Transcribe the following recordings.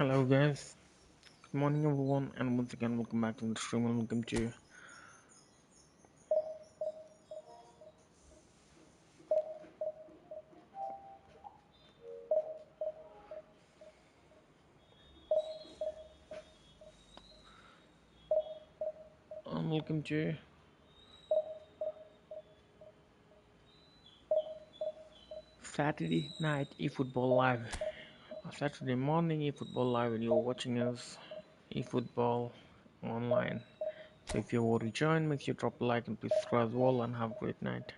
Hello guys, good morning everyone, and once again welcome back to the stream and welcome to Saturday night eFootball live, or Saturday morning eFootball live, and you're watching us eFootball online. So if you want to join, make sure you drop a like and please subscribe as well, and have a great night.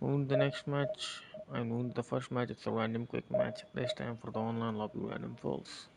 Moving the next match, I moving the first match. It's a random quick match. This time for the online lobby random falls.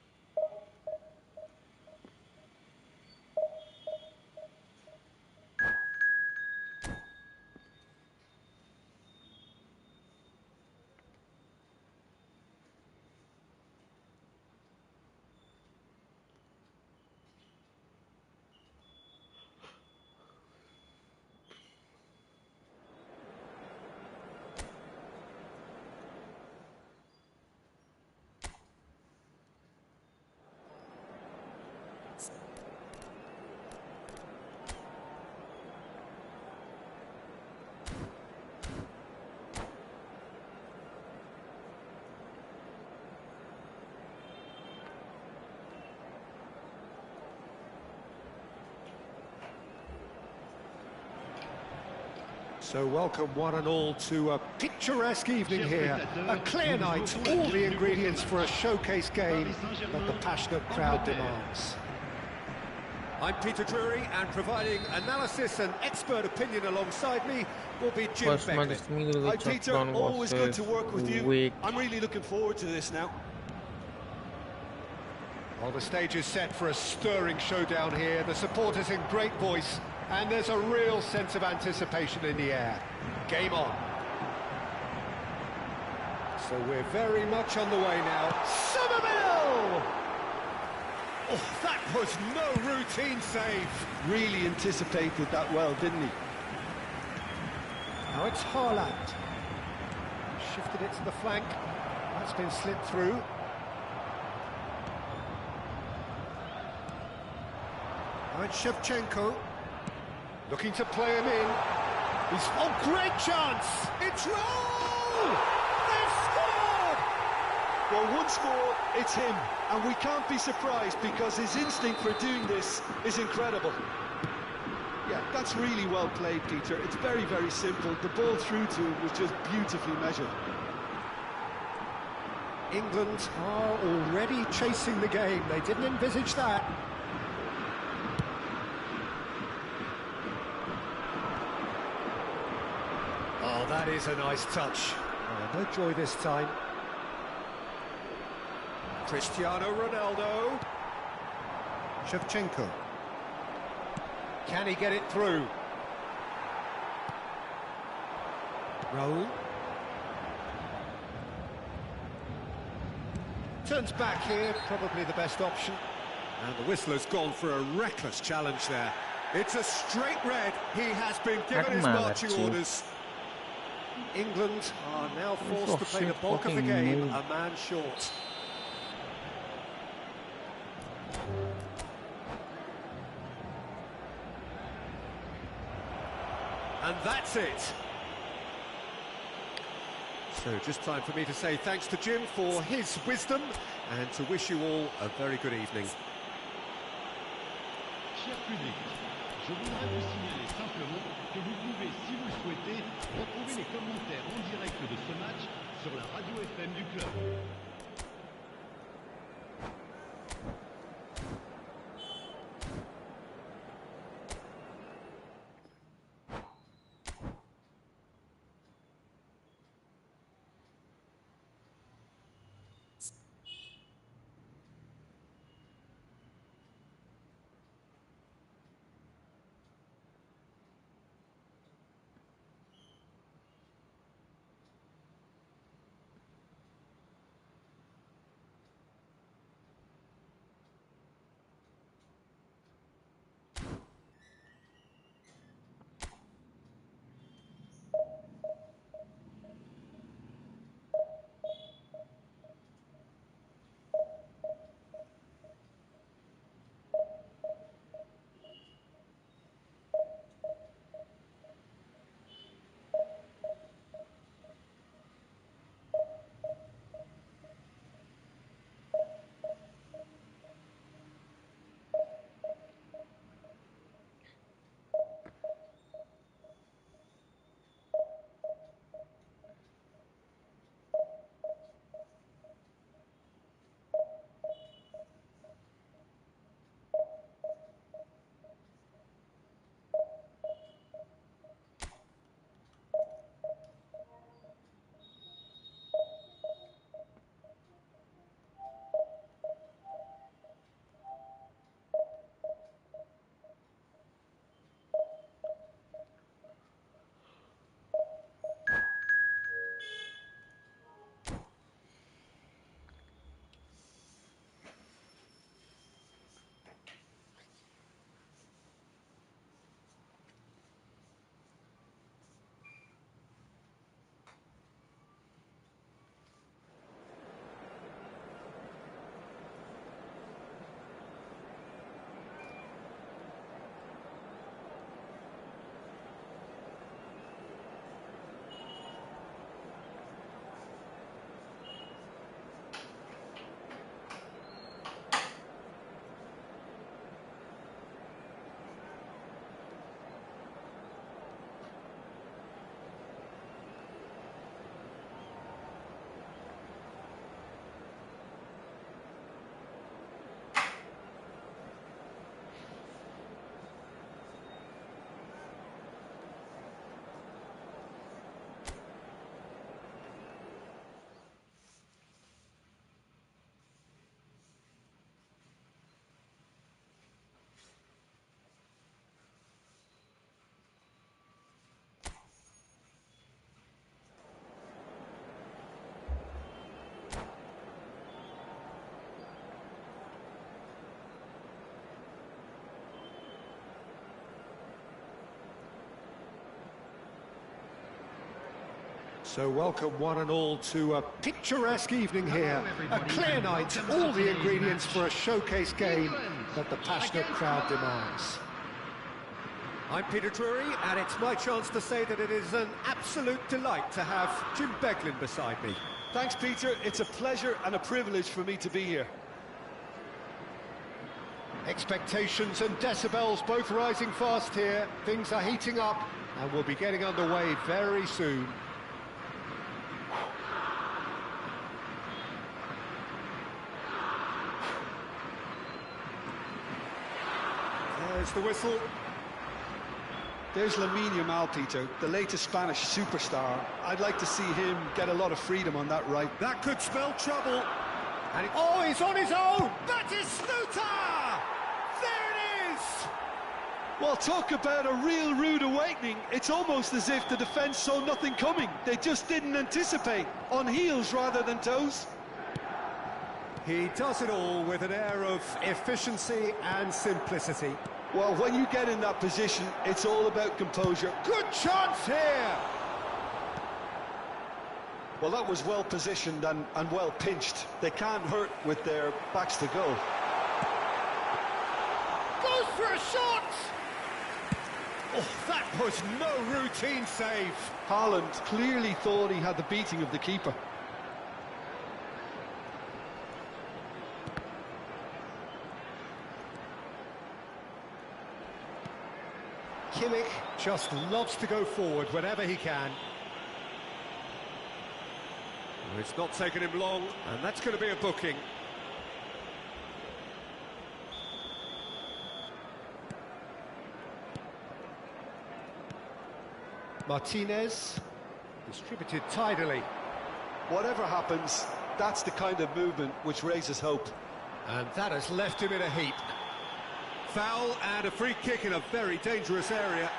So welcome one and all to a picturesque evening here, a clear night, all the ingredients for a showcase game that the passionate crowd demands. I'm Peter Drury, and providing analysis and expert opinion alongside me will be Jim First match Beckley. is immediately Hi Peter, Chuffsters always good to work with you. week. I'm really looking forward to this now. Well, the stage is set for a stirring showdown here, the supporters in great voice, and there's a real sense of anticipation in the air. Game on. So we're very much on the way now. Somerville! Oh, that was no routine save. Really anticipated that well, didn't he? Now it's Haaland. Shifted it to the flank. That's been slipped through. Now it's Shevchenko. Looking to play him in. He's... Oh, great chance! It's roll! They've scored! Well, one score, it's him, and we can't be surprised because his instinct for doing this is incredible. Yeah, that's really well played, Peter. It's very, very simple. The ball through to him was just beautifully measured. England are already chasing the game. They didn't envisage that. Oh, that is a nice touch. Oh, no joy this time. Cristiano Ronaldo. Shevchenko. Can he get it through? Raul. Turns back here, probably the best option. And the whistler's gone for a reckless challenge there. It's a straight red. He has been given his marching orders. England are now forced to play the bulk of the game, a man short. And that's it. So just time for me to say thanks to Jim for his wisdom and to wish you all a very good evening. Cher public, je voudrais vous signaler simplement que vous pouvez, si vous le souhaitez, retrouver les commentaires en direct de ce match sur la radio FM du club. So welcome one and all to a picturesque evening here. A clear night, all the ingredients for a showcase game that the passionate crowd demands. I'm Peter Drury, and it's my chance to say that it is an absolute delight to have Jim Beglin beside me. Thanks, Peter. It's a pleasure and a privilege for me to be here. Expectations and decibels both rising fast here. Things are heating up, and we'll be getting underway very soon. There's the whistle. There's Lamine Yamal, Peter, the latest Spanish superstar. I'd like to see him get a lot of freedom on that right. That could spell trouble. And oh, he's on his own! That is Sluta! There it is! Well, talk about a real rude awakening. It's almost as if the defence saw nothing coming. They just didn't anticipate. On heels rather than toes. He does it all with an air of efficiency and simplicity. Well, when you get in that position, it's all about composure. Good chance here! Well, that was well positioned and well pinched. They can't hurt with their backs to go. Goes for a shot! Oh, that was no routine save. Haaland clearly thought he had the beating of the keeper. Kimmich just loves to go forward whenever he can. It's not taken him long, and that's going to be a booking. Martinez, distributed tidily. Whatever happens, that's the kind of movement which raises hope. And that has left him in a heap. Foul and a free kick in a very dangerous area.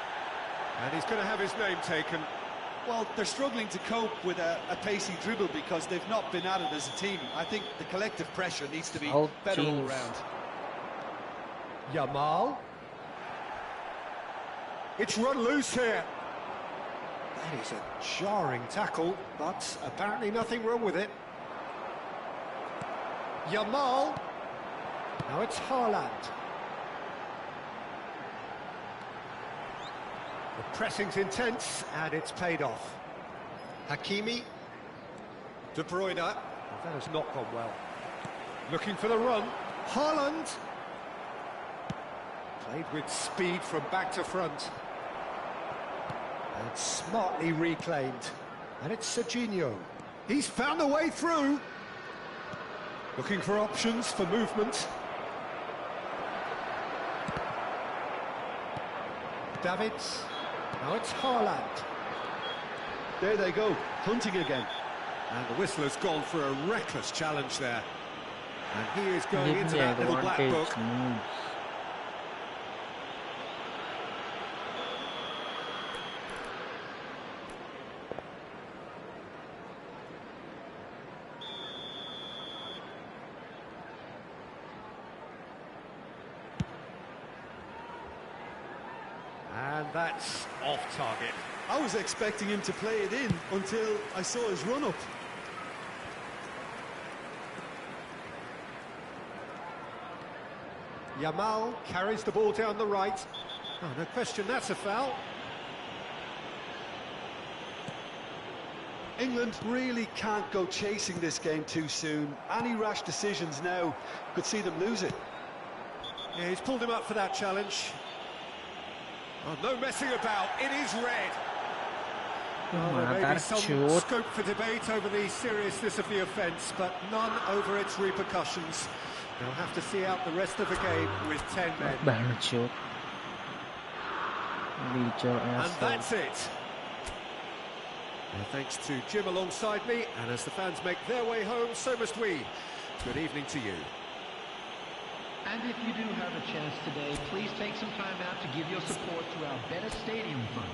And he's going to have his name taken. Well, they're struggling to cope with a pacey dribble because they've not been at it as a team. I think the collective pressure needs to be better all round. Yamal. It's run loose here. That is a jarring tackle, but apparently nothing wrong with it. Yamal. Now it's Haaland. The pressing's intense, and it's paid off. Hakimi. De Bruyne. That has not gone well. Looking for the run. Haaland. Played with speed from back to front. And smartly reclaimed. And it's Serginho. He's found a way through. Looking for options for movement. Davids. Now it's Haaland. There they go, hunting again. And the whistle has gone for a reckless challenge there. And he is going into that little black book. And that's off target. I was expecting him to play it in until I saw his run-up. Yamal carries the ball down the right. Oh, no question, that's a foul. England really can't go chasing this game too soon. Any rash decisions now could see them lose it. Yeah, he's pulled him up for that challenge. Oh, no messing about, it is red. There may be some scope for debate over the seriousness of the offence, but none over its repercussions. They'll have to see out the rest of the game with 10 men. And that's it. Well, thanks to Jim alongside me, and as the fans make their way home, so must we. Good evening to you. And if you do have a chance today, please take some time out to give your support to our Better Stadium Fund.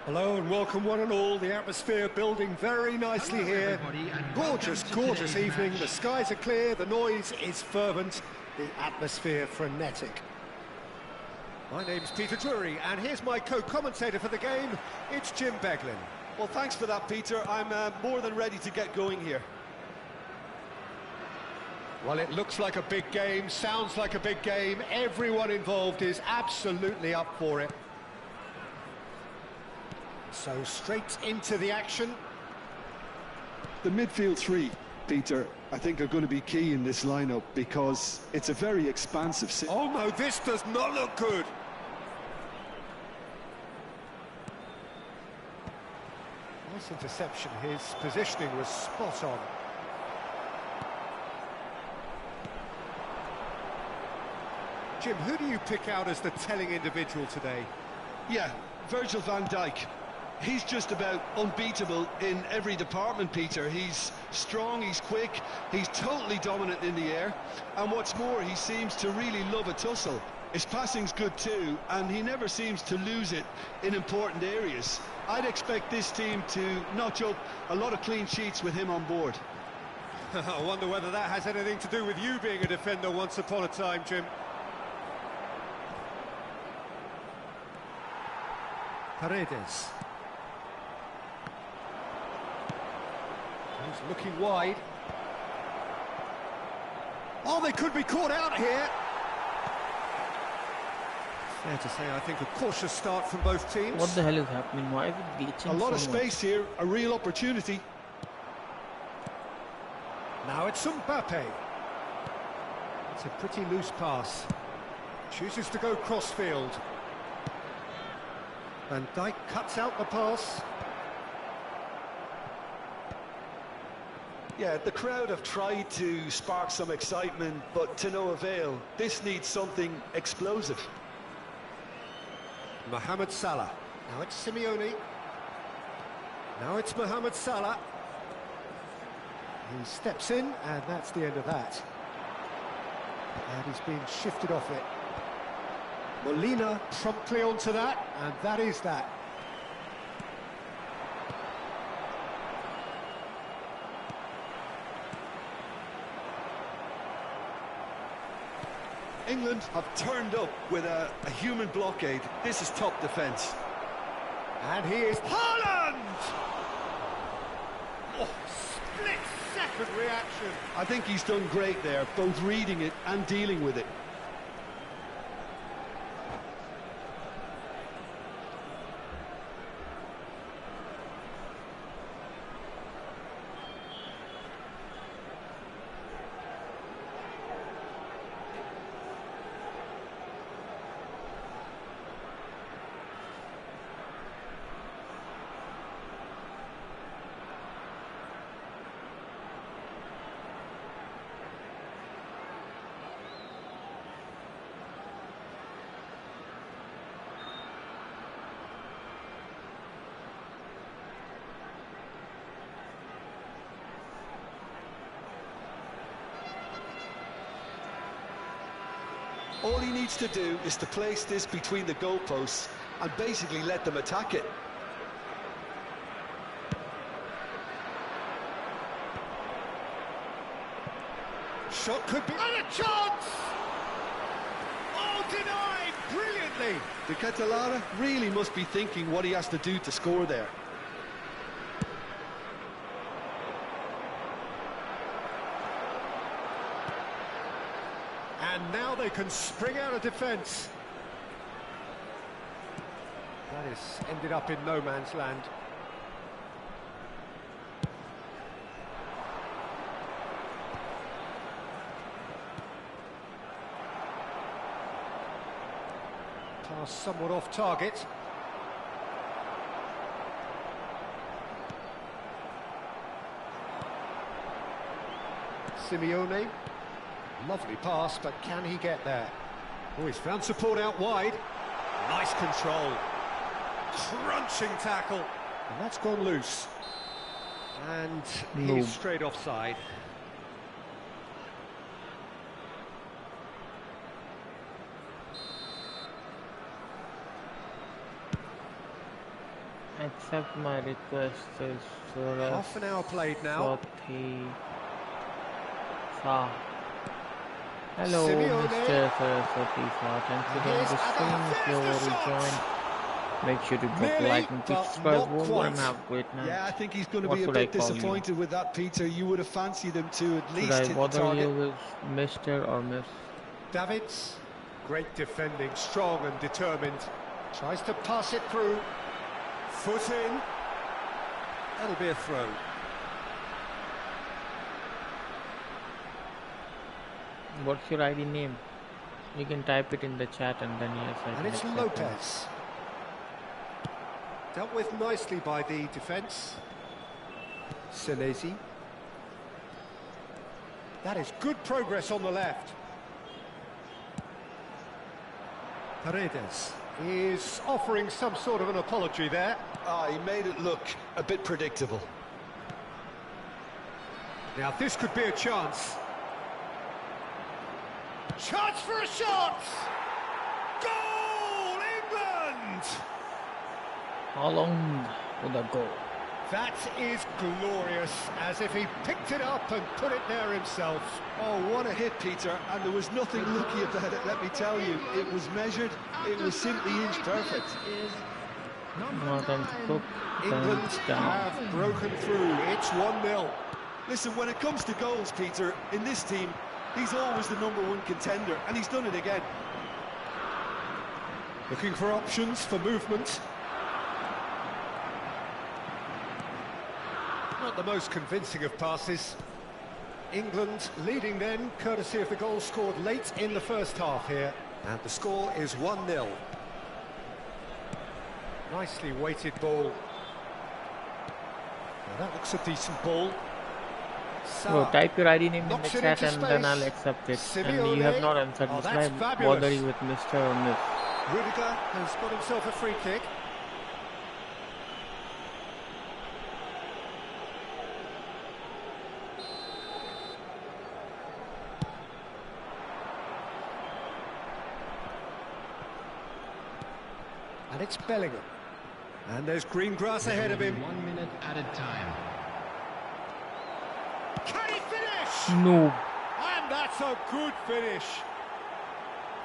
Hello and welcome one and all. The atmosphere building very nicely here. Gorgeous, gorgeous evening. The skies are clear, the noise is fervent, the atmosphere frenetic. My name's Peter Drury, and here's my co-commentator for the game. It's Jim Beglin. Well, thanks for that, Peter. I'm more than ready to get going here. Well, it looks like a big game, sounds like a big game. Everyone involved is absolutely up for it. So straight into the action. The midfield three, Peter, I think are going to be key in this lineup because it's a very expansive... Oh no, this does not look good. Nice interception, his positioning was spot on. Jim, who do you pick out as the telling individual today? Yeah, Virgil van Dijk. He's just about unbeatable in every department, Peter. He's strong, he's quick, he's totally dominant in the air, and what's more, he seems to really love a tussle. His passing's good too, and he never seems to lose it in important areas. I'd expect this team to notch up a lot of clean sheets with him on board. I wonder whether that has anything to do with you being a defender once upon a time, Jim. Paredes. He's looking wide. Oh, they could be caught out here. Fair to say, I think a cautious start from both teams. What the hell is happening? Why is it glitching A lot so of space here, a real opportunity. Now it's Mbappe. It's a pretty loose pass. Chooses to go crossfield. Van Dijk cuts out the pass. Yeah, the crowd have tried to spark some excitement, but to no avail. This needs something explosive. Mohamed Salah. Now it's Simeone. Now it's Mohamed Salah. He steps in, and that's the end of that. And he's been shifted off it. Molina promptly onto that, and that is that. England have turned up with a human blockade. This is top defence. And he is Haaland! Oh, split-second reaction. I think he's done great there, both reading it and dealing with it. All he needs to do is to place this between the goalposts and basically let them attack it. Shot could be... And a chance! Oh, denied brilliantly! De Ketelaere really must be thinking what he has to do to score there. And now they can spring out of defence. That has ended up in no man's land. Pass somewhat off target. Simeone. Lovely pass, but can he get there? Oh, he's found support out wide. Nice control. Crunching tackle. And that's gone loose. And he's straight offside. Accept my request. Half an hour played now. Hello, Simeone. Mr. Saraswati. Thanks for joining the stream. If you already joined, make sure to drop a like and subscribe. Won't have a great night. Yeah, I think he's going to What be a should I bit call you? disappointed with that, Peter. You would have fancied him to at Should least I hit the bother target. you with Mr. or Miss? Davids, great defending, strong and determined. Tries to pass it through. Foot in. That'll be a throw. What's your ID name? You can type it in the chat and then yes, I And can it's accept Lopez. Dealt with nicely by the defence. Senesi. That is good progress on the left. Paredes is offering some sort of an apology there. He made it look a bit predictable. Now this could be a chance. Chance for a shot! Goal, England! How long would that go? That is glorious, as if he picked it up and put it there himself. Oh, what a hit, Peter, and there was nothing lucky about it, let me tell you. It was measured, it was simply inch perfect. Northern Cook England turns down. have broken through, it's 1-0. Listen, when it comes to goals, Peter, in this team, he's always the #1 contender, and he's done it again. Looking for options for movement. Not the most convincing of passes. England leading then, courtesy of the goal scored late in the first half here. And the score is 1-0. Nicely weighted ball. Now that looks a decent ball. So type your ID name in the Knocks it chat into and then space. I'll accept it. Simeone. And you have not answered Oh, this. that's Why fabulous. bother you with Mr. or Miss? Rudiger has got himself a free kick. And it's Bellingham. And there's green grass ahead of him. 1 minute added time. Can he finish? No. And that's a good finish.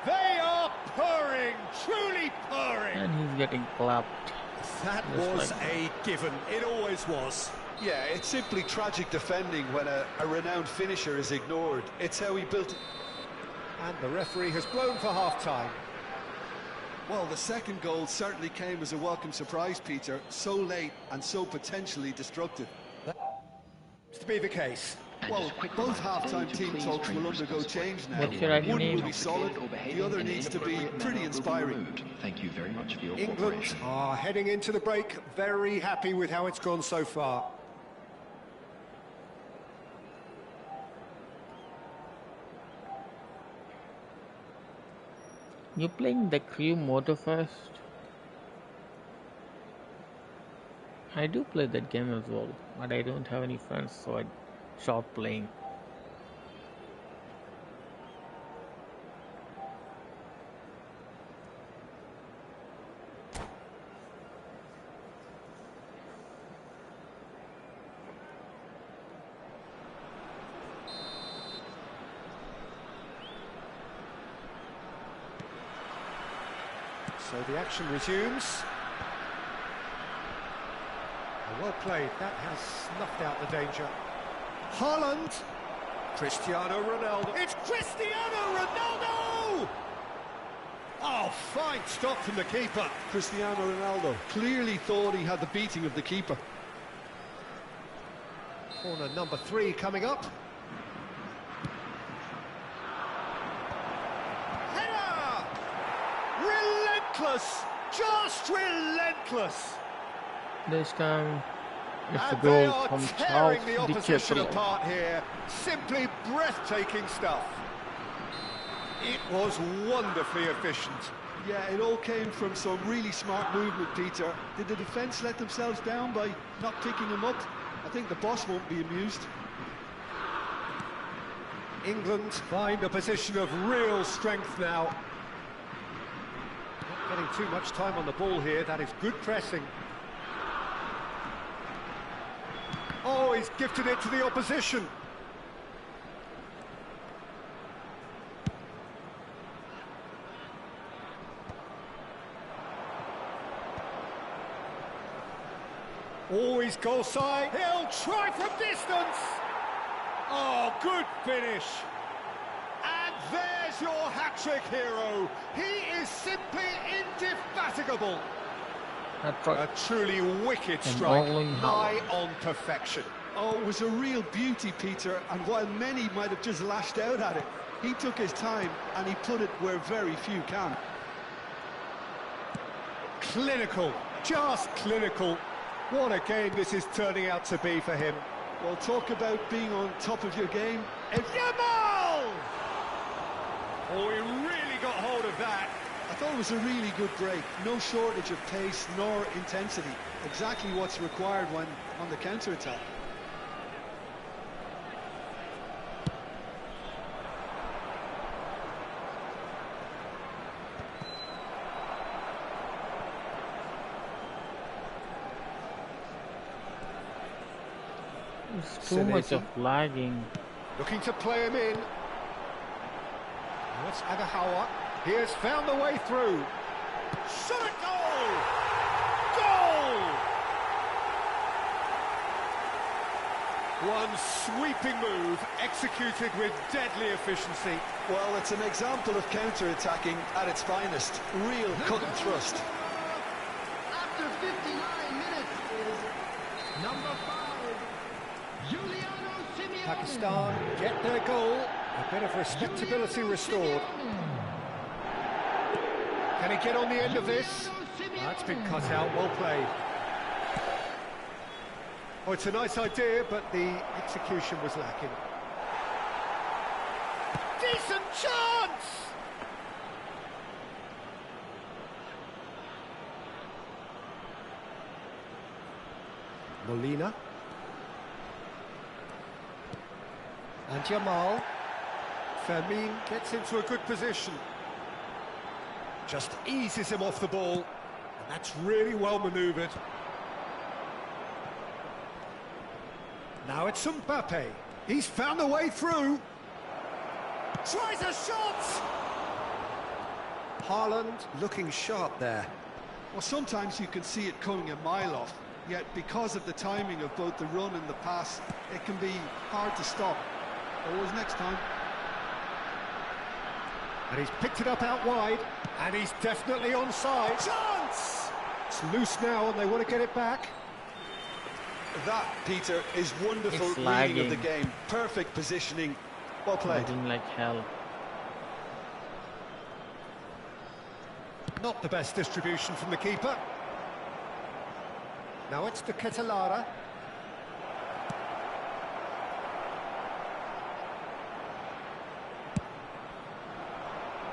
They are purring, truly purring. And he's getting clapped. That Just was like a given. It always was. Yeah, it's simply tragic defending when a renowned finisher is ignored. It's how he built it. And the referee has blown for half-time. Well, the second goal certainly came as a welcome surprise, Peter. So late and so potentially destructive. To be the case. Well, both half-time team talks will undergo change now. What's your ID One name? will be solid, the other needs to be pretty inspiring. Thank you very much for your England cooperation. are heading into the break, very happy with how it's gone so far. You playing the crew motor first? I do play that game as well, but I don't have any friends, so I stopped playing. So the action resumes. Well played, that has snuffed out the danger. Haaland! Cristiano Ronaldo. It's Cristiano Ronaldo! Oh, fine stop from the keeper. Cristiano Ronaldo clearly thought he had the beating of the keeper. Corner number 3 coming up. Header! Relentless! Just relentless! This time, if the And they goal are comes tearing out, the the opposition triple. apart here. Simply breathtaking stuff. It was wonderfully efficient. Yeah, it all came from some really smart movement, Peter. Did the defence let themselves down by not picking him up? I think the boss won't be amused. England find a position of real strength now. Not getting too much time on the ball here. That is good pressing. Oh, he's gifted it to the opposition. Oh, he's goal side. He'll try from distance. Oh, good finish. And there's your hat-trick hero. He is simply indefatigable. A truly wicked strike, nigh on perfection. Oh, it was a real beauty, Peter, and while many might have just lashed out at it, he took his time and he put it where very few can. Clinical, just clinical. What a game this is turning out to be for him. Well, talk about being on top of your game. Yamal! Oh, he really got hold of that. I thought it was a really good break. No shortage of pace nor intensity. Exactly what's required when on the counter-attack. It's too much of lagging. Looking to play him in. That's Agahawa. He has found the way through. Shot a goal! Goal! One sweeping move executed with deadly efficiency. Well, it's an example of counter-attacking at its finest. Real cut and thrust. After 59 minutes is number 5, Giuliano Simeone. Pakistan get their goal. A bit of respectability restored. Can he get on the end of this? That's been cut out, well played. Oh, it's a nice idea, but the execution was lacking. Decent chance! Molina. And Jamal. Fermin gets into a good position. Just eases him off the ball. And that's really well manoeuvred. Now it's Mbappe. He's found a way through. Tries a shot! Haaland looking sharp there. Well, sometimes you can see it coming a mile off, yet because of the timing of both the run and the pass, it can be hard to stop. Always next time. And he's picked it up out wide, and he's definitely onside. Chance! It's loose now, and they want to get it back. That, Peter, is wonderful It's reading of the lagging. game. Perfect positioning. Well played. Lagging like hell. Not the best distribution from the keeper. Now it's to Ketelara.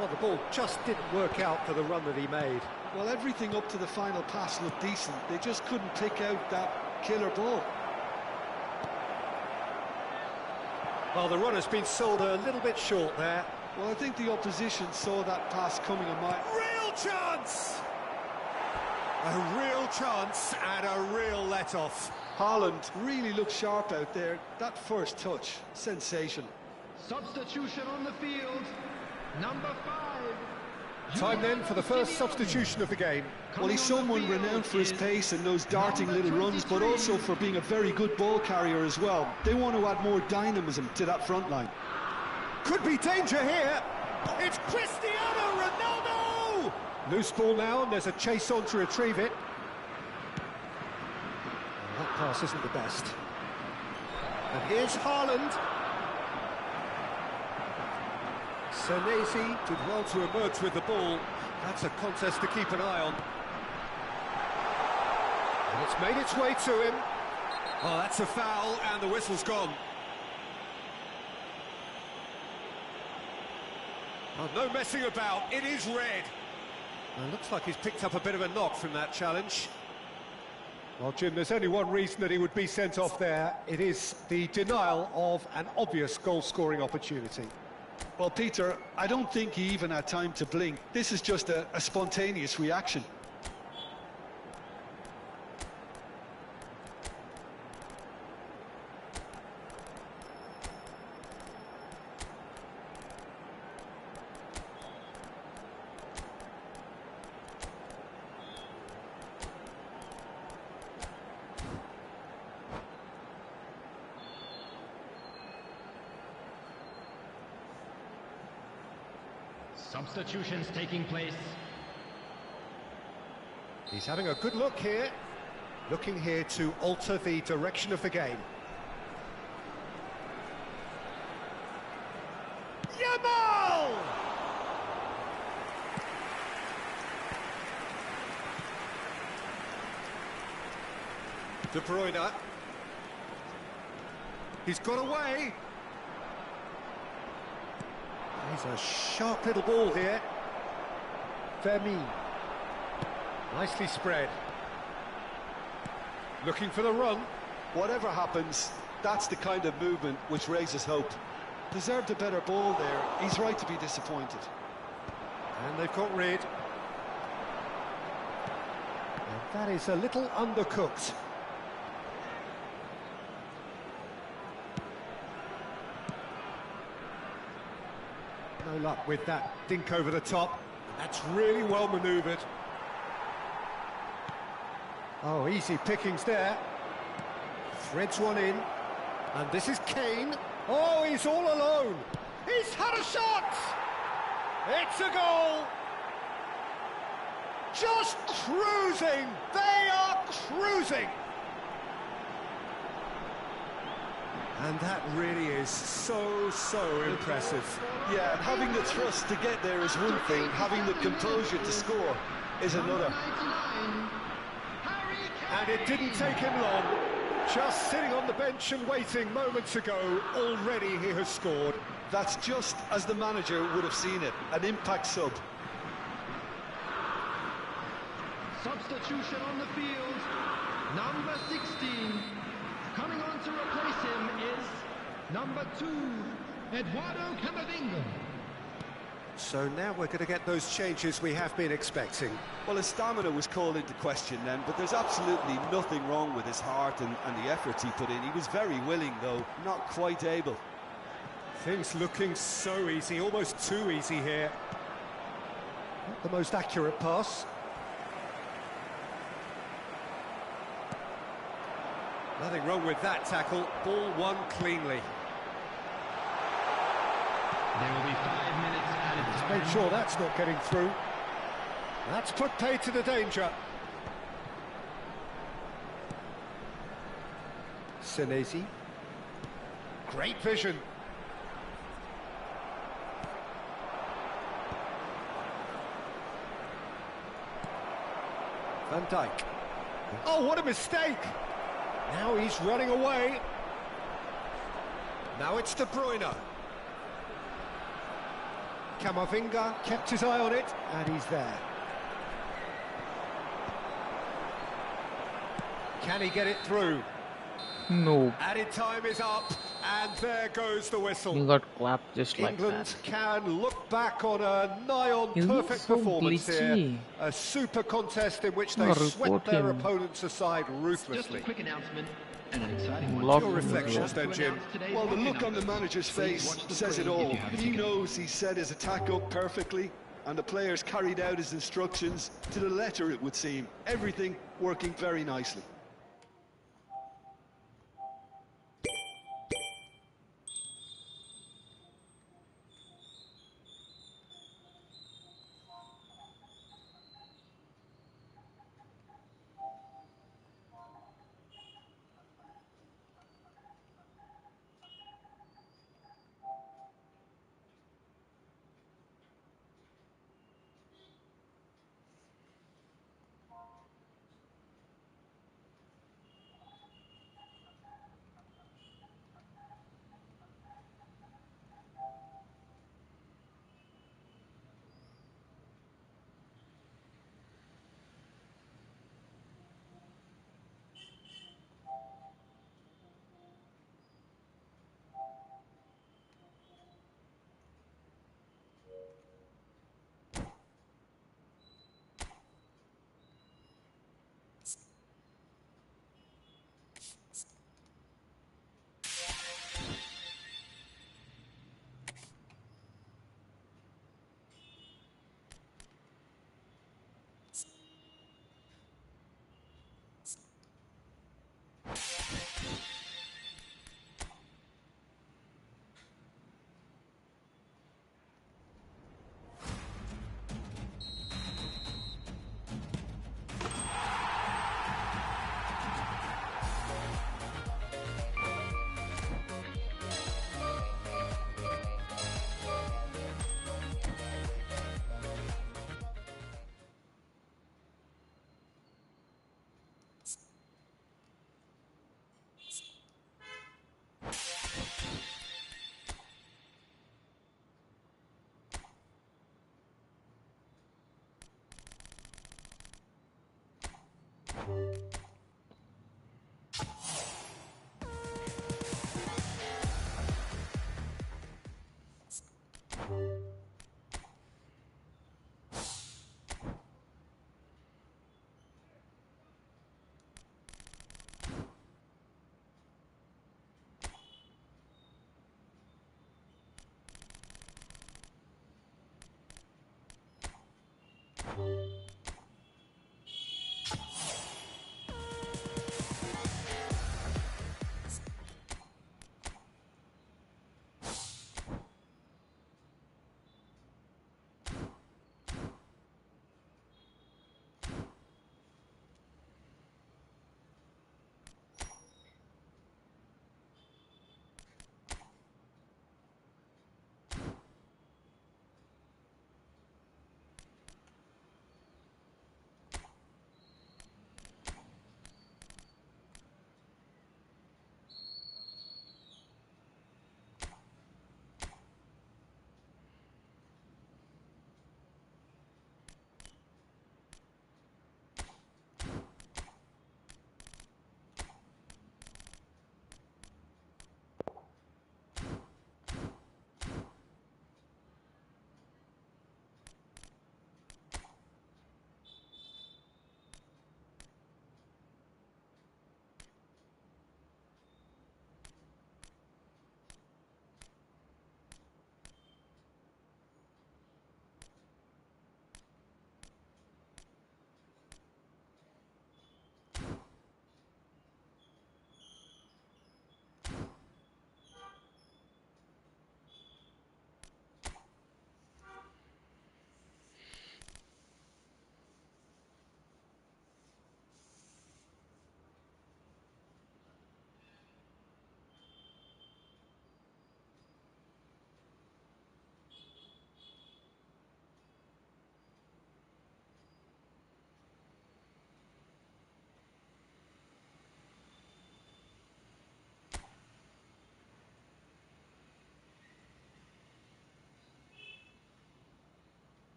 Well, the ball just didn't work out for the run that he made. Well, everything up to the final pass looked decent. They just couldn't pick out that killer ball. Well, the run has been sold a little bit short there. Well, I think the opposition saw that pass coming a mile. Real chance! A real chance and a real let-off. Haaland really looked sharp out there. That first touch, sensation. Substitution on the field, number 5. Time then for the first substitution of the game. Well, he's someone renowned for his pace and those darting little runs, but also for being a very good ball carrier as well. They want to add more dynamism to that front line. Could be danger here. It's Cristiano Ronaldo! Loose ball now, and there's a chase on to retrieve it. That pass isn't the best. And here's Haaland. Senesi did well to emerge with the ball. That's a contest to keep an eye on. And it's made its way to him. Oh, that's a foul, and the whistle's gone. Oh, no messing about, it is red. Well, looks like he's picked up a bit of a knock from that challenge. Well, Jim, there's only one reason that he would be sent off there. It is the denial of an obvious goal-scoring opportunity. Well, Peter, I don't think he even had time to blink. This is just a spontaneous reaction. Substitutions taking place. He's having a good look here. Looking here to alter the direction of the game. Yamal! De Bruyne. He's got away. He's a sharp little ball here. Vermeer. Nicely spread. Looking for the run. Whatever happens, that's the kind of movement which raises hope. Deserved a better ball there. He's right to be disappointed. And they've got rid. And that is a little undercooked. No luck with that dink over the top. That's really well manoeuvred. Oh, easy pickings there. Threads one in. And this is Kane. Oh, he's all alone. He's had a shot! It's a goal! Just cruising! They are cruising! And that really is so impressive. Yeah, having the thrust to get there is one thing, having the composure to score is another. And it didn't take him long. Just sitting on the bench and waiting moments ago, already he has scored. That's just as the manager would have seen it, an impact sub. Substitution on the field. Number 16. Coming on to replace him is number 2, Eduardo Camavinga. So now we're going to get those changes we have been expecting. Well, his stamina was called into question then, but there's absolutely nothing wrong with his heart and the efforts he put in. He was very willing, though, not quite able. Things looking so easy, almost too easy here. Not the most accurate pass. Nothing wrong with that tackle. Ball won cleanly. There will be 5 minutes added. Let's make sure that's not getting through. That's put pay to the danger. Senesi. Great vision. Van Dijk. Oh, what a mistake! Now he's running away. Now it's De Bruyne. Camavinga kept his eye on it, and he's there. Can he get it through? No. Added time is up, and there goes the whistle. You got clapped just like England that. can look back on a nigh-on He looks perfect so performance here. glitchy. A super contest in which they Oh, swept report their him. opponents aside Just a ruthlessly. quick announcement and an exciting one. Block Your him, reflections bro. then, Jim. Well, the look on the manager's face says it all. He knows he set his attack up perfectly, and the players carried out his instructions to the letter, it would seem. Everything working very nicely.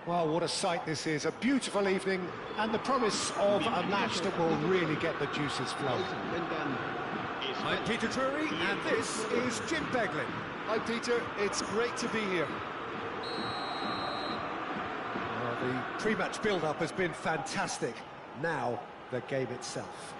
Well, what a sight this is. A beautiful evening and the promise of a match that will really get the juices flowing. I'm Peter Drury, and this is Jim Beglin. Hi, Peter. It's great to be here. Well, the pre-match build-up has been fantastic. Now, the game itself.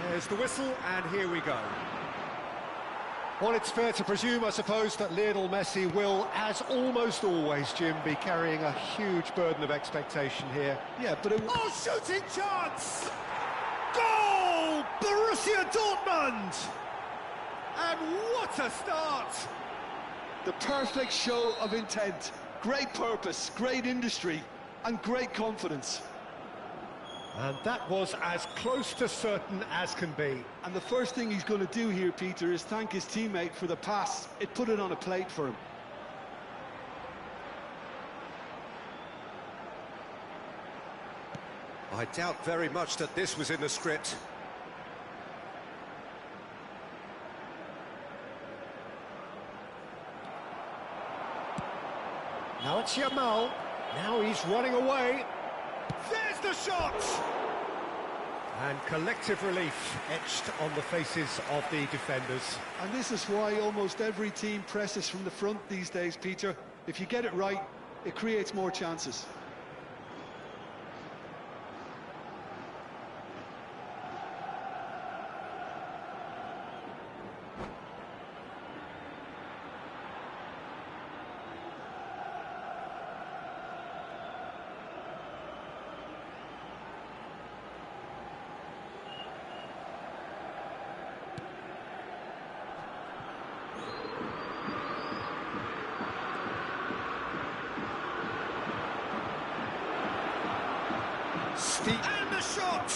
There's the whistle, and here we go. Well, it's fair to presume, I suppose, that Lionel Messi will, as almost always, Jim, be carrying a huge burden of expectation here. Yeah, but Oh, shooting chance! Goal! Borussia Dortmund! And what a start! the perfect show of intent. Great purpose, great industry, and great confidence. And that was as close to certain as can be. And the first thing he's going to do here, Peter, is thank his teammate for the pass. It put it on a plate for him. I doubt very much that this was in the script. Now it's Yamal. Now he's running away. There's the shot! And collective relief etched on the faces of the defenders. And this is why almost every team presses from the front these days, Peter. If you get it right, it creates more chances. Steep. And the shot!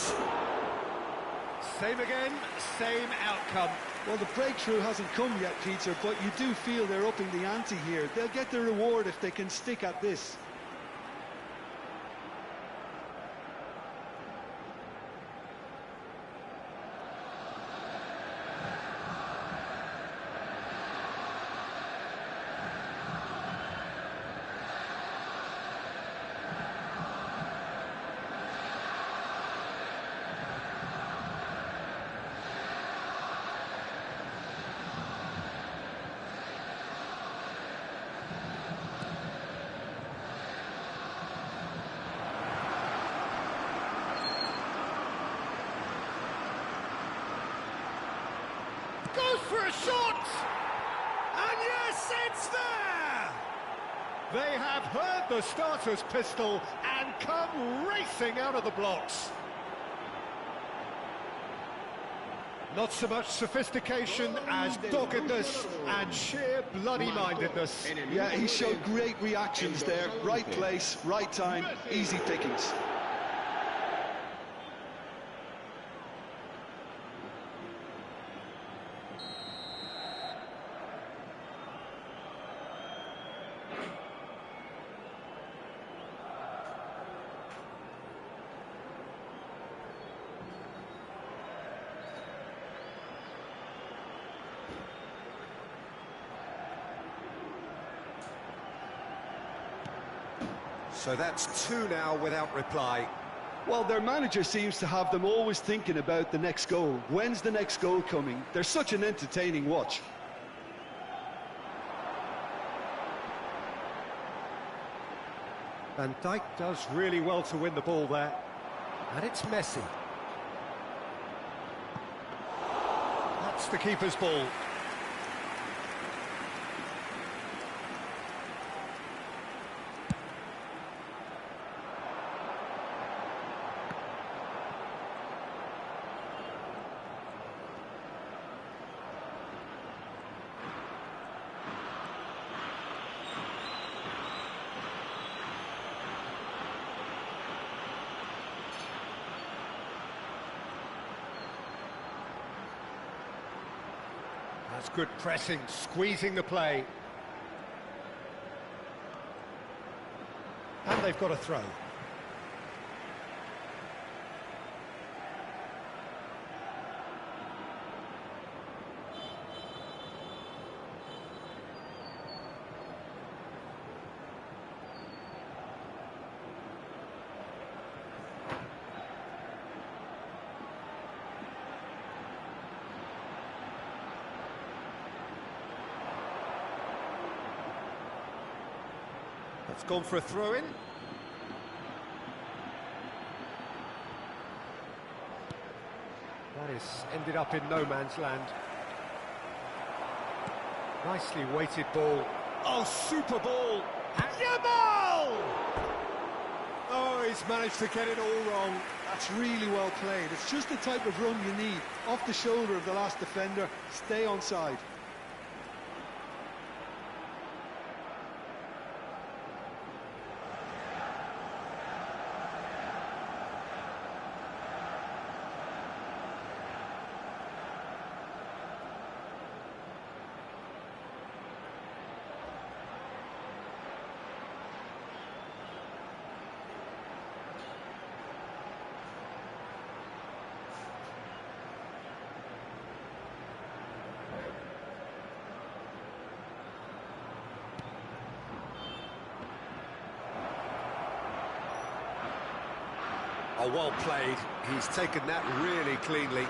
Same again, same outcome. Well, the breakthrough hasn't come yet, Peter, but you do feel they're upping the ante here. They'll get the reward if they can stick at this. Goes for a shot! And yes, it's there! They have heard the starter's pistol and come racing out of the blocks. Not so much sophistication as doggedness and sheer bloody-mindedness. Yeah, he showed great reactions there. Right place, right time, easy pickings. So that's two now without reply. Well, their manager seems to have them always thinking about the next goal. When's the next goal coming? They're such an entertaining watch. Van Dijk does really well to win the ball there. And it's Messi. That's the keeper's ball. That's good pressing, squeezing the play. And they've got a throw. That's gone for a throw-in. That is ended up in no man's land. Nicely weighted ball. Oh, super ball! Jamal! Oh, he's managed to get it all wrong. That's really well played. It's just the type of run you need. Off the shoulder of the last defender, stay onside. Oh, well played. He's taken that really cleanly.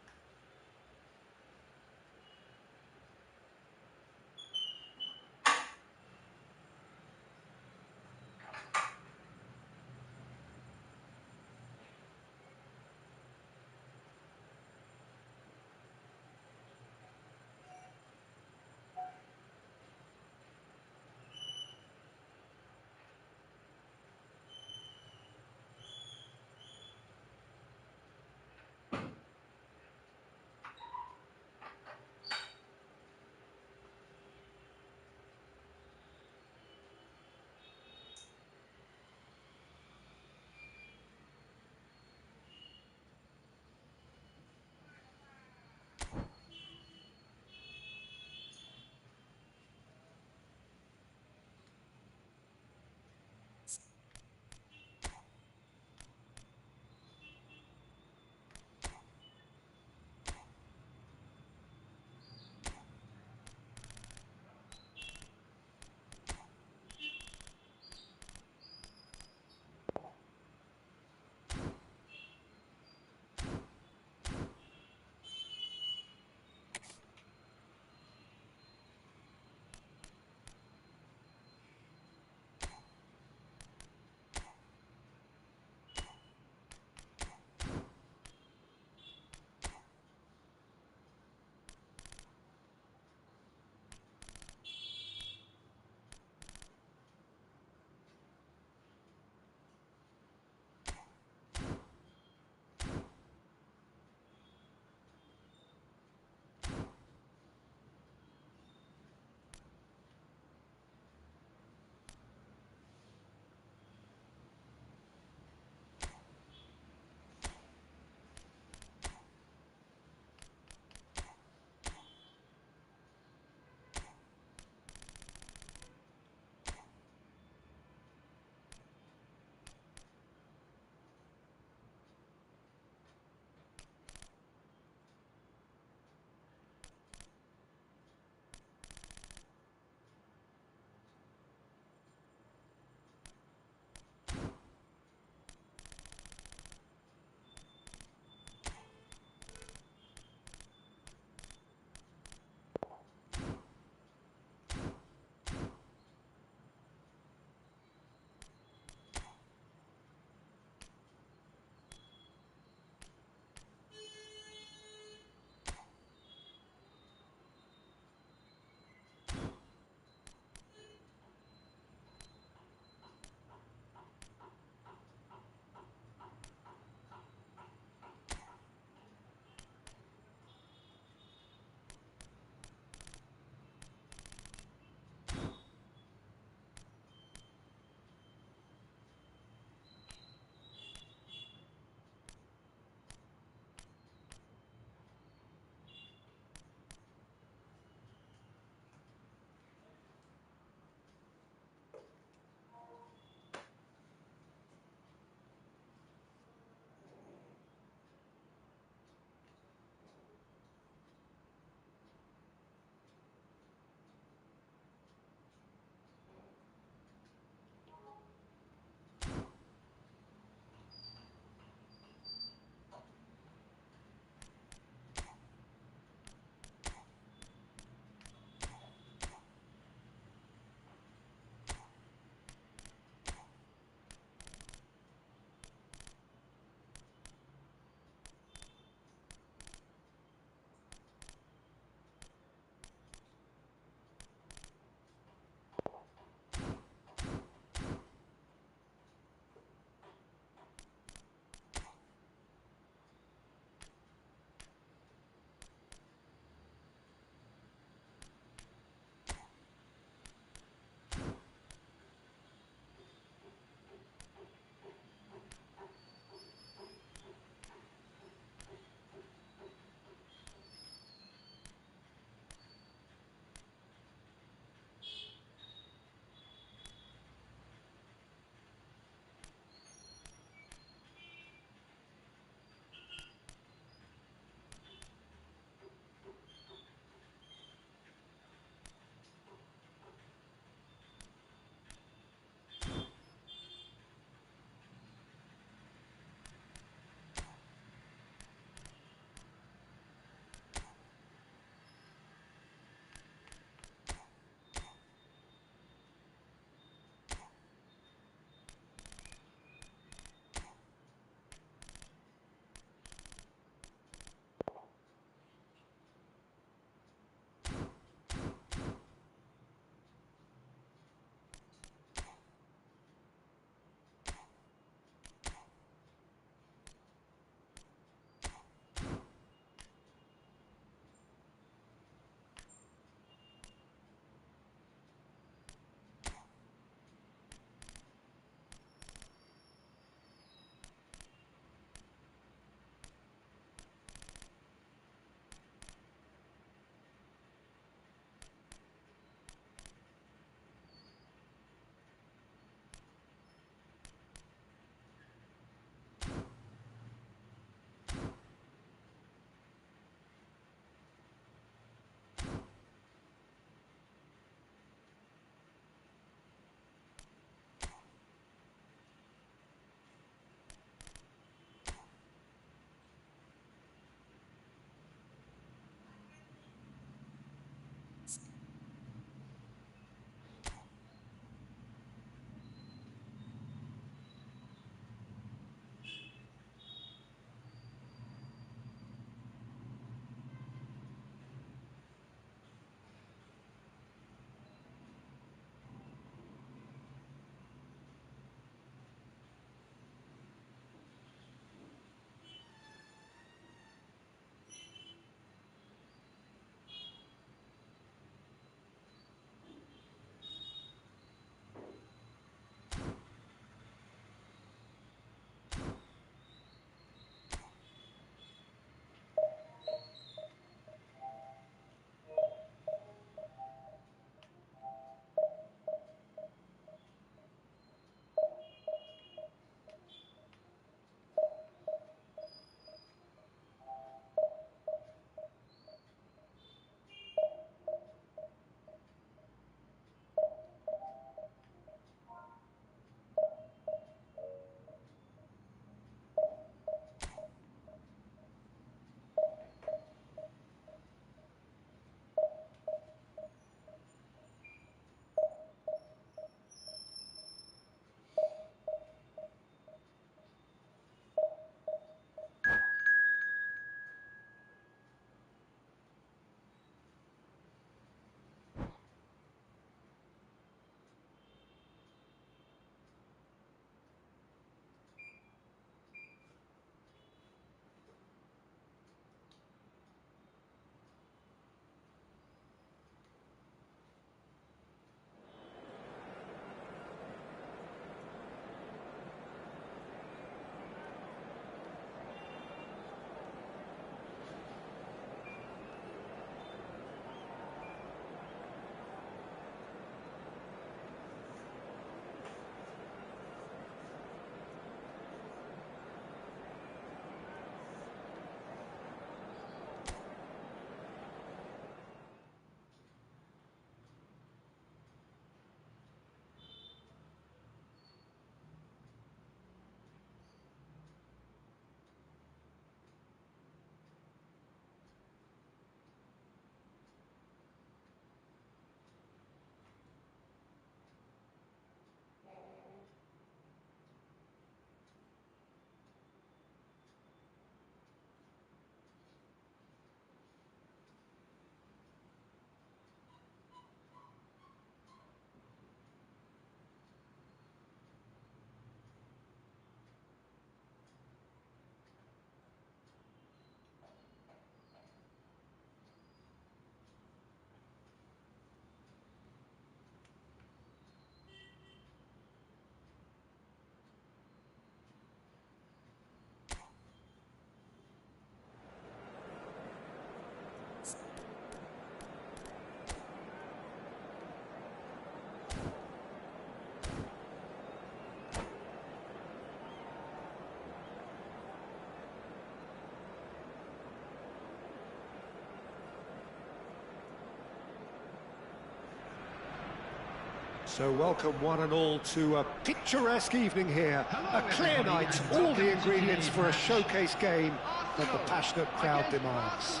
So welcome one and all to a picturesque evening here. A clear night, all the ingredients for a showcase game that the passionate crowd demands.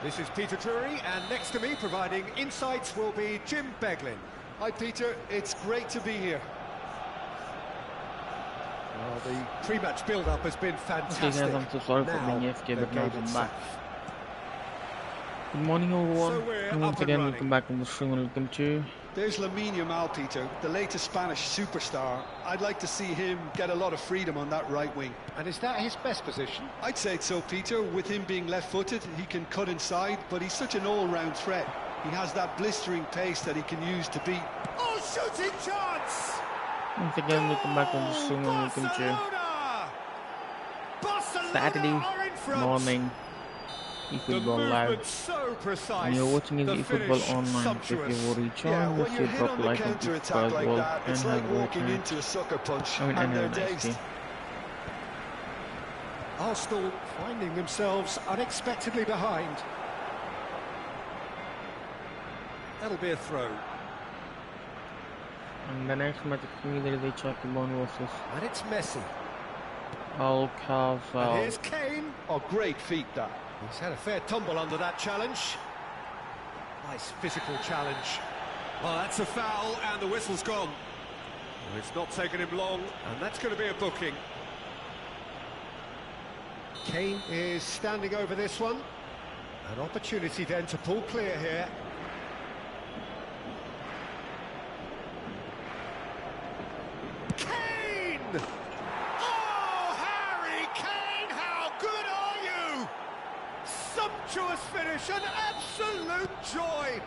This is Peter Drury, and next to me providing insights will be Jim Beglin. Hi Peter, it's great to be here. Well, the pre-match build-up has been fantastic. Okay guys, I'm so sorry for Now, being AFK, the but now game I'm itself. back. Good morning everyone, So we're and once up and again running. welcome back on the stream and welcome to... There's Lamine Yamal, Peter, the latest Spanish superstar. I'd like to see him get a lot of freedom on that right wing. And is that his best position? I'd say so, Peter. With him being left-footed, he can cut inside, but he's such an all-round threat. He has that blistering pace that he can use to beat. Oh, shooting chance! Once again welcome back on the stream and welcome to... Saturday morning eFootball Live. So precise. And you're watching The eFootball finish online. So if sumptuous. you already joined, Yeah, make when sure you're you hit drop on a the like and counter-attack subscribe like well that, and it's have like a great walking night. into a sucker punch, I mean, and they're have a nice dazed. day. Arsenal finding themselves unexpectedly behind. That'll be a throw. And the next match for me there is HRKBOND versus And it's Messi. Al And Khafal. here's Kane. Oh, great feat, that. He's had a fair tumble under that challenge. Nice physical challenge. Well, that's a foul, and the whistle's gone. Well, it's not taken him long, and that's going to be a booking. Kane is standing over this one. An opportunity then to pull clear here. Kane! Oh, Harry Kane, how good are you? Sumptuous finish, an absolute joy.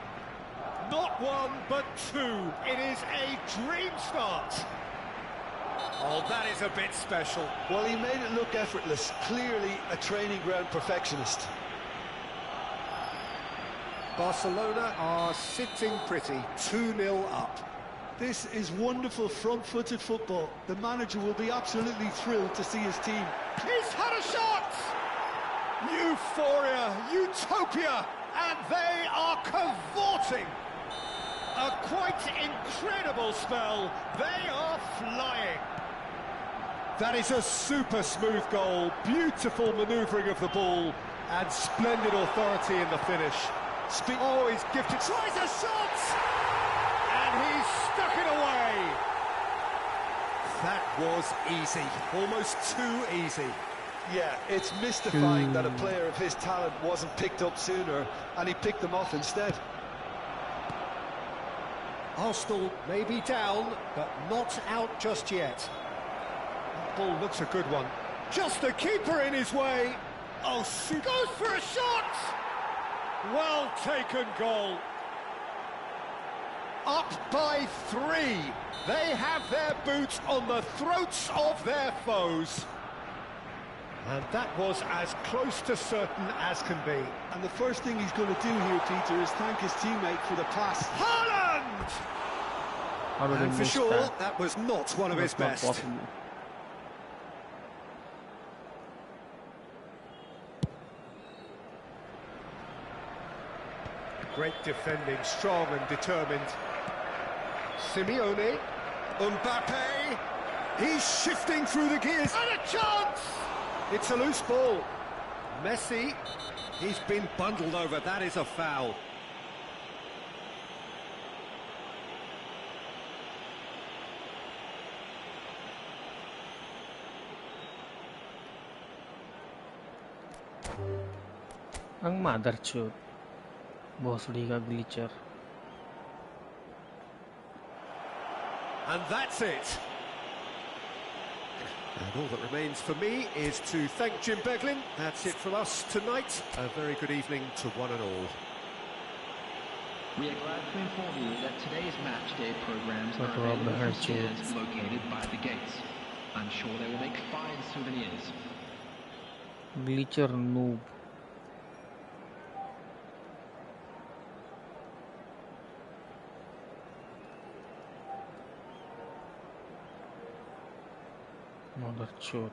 Not one, but two. It is a dream start. Oh, that is a bit special. Well, he made it look effortless. Clearly a training ground perfectionist. Barcelona are sitting pretty, 2-0 up. This is wonderful front-footed football. The manager will be absolutely thrilled to see his team. He's had a shot! Euphoria, utopia, and they are cavorting. A quite incredible spell. They are flying. That is a super smooth goal, beautiful manoeuvring of the ball, and splendid authority in the finish. Oh, he's gifted, tries a shot! And he's stuck it away. That was easy, almost too easy. Yeah, it's mystifying that a player of his talent wasn't picked up sooner, and he picked them off instead. Arsenal may be down, but not out just yet. That ball looks a good one. Just the keeper in his way. Oh, shoot. Goes for a shot! Well taken goal. Up by 3. They have their boots on the throats of their foes. And that was as close to certain as can be. And the first thing he's going to do here, Peter, is thank his teammate for the pass. Haaland! How did he And for miss sure, that? that was not one of his That's best. not possible. Great defending, strong and determined. Simeone, Mbappe, he's shifting through the gears. And a chance! It's a loose ball. Messi, he's been bundled over, that is a foul. Ang motherchode. Bosudi ka glitcher. And that's it. And all that remains for me is to thank Jim Beglin. That's it from us tonight. A very good evening to one and all. We are glad to inform you that today's match day programs What are about the available from Hercules? stands located by the gates. I'm sure they will make fine souvenirs. Glitcher noob. Motherchode.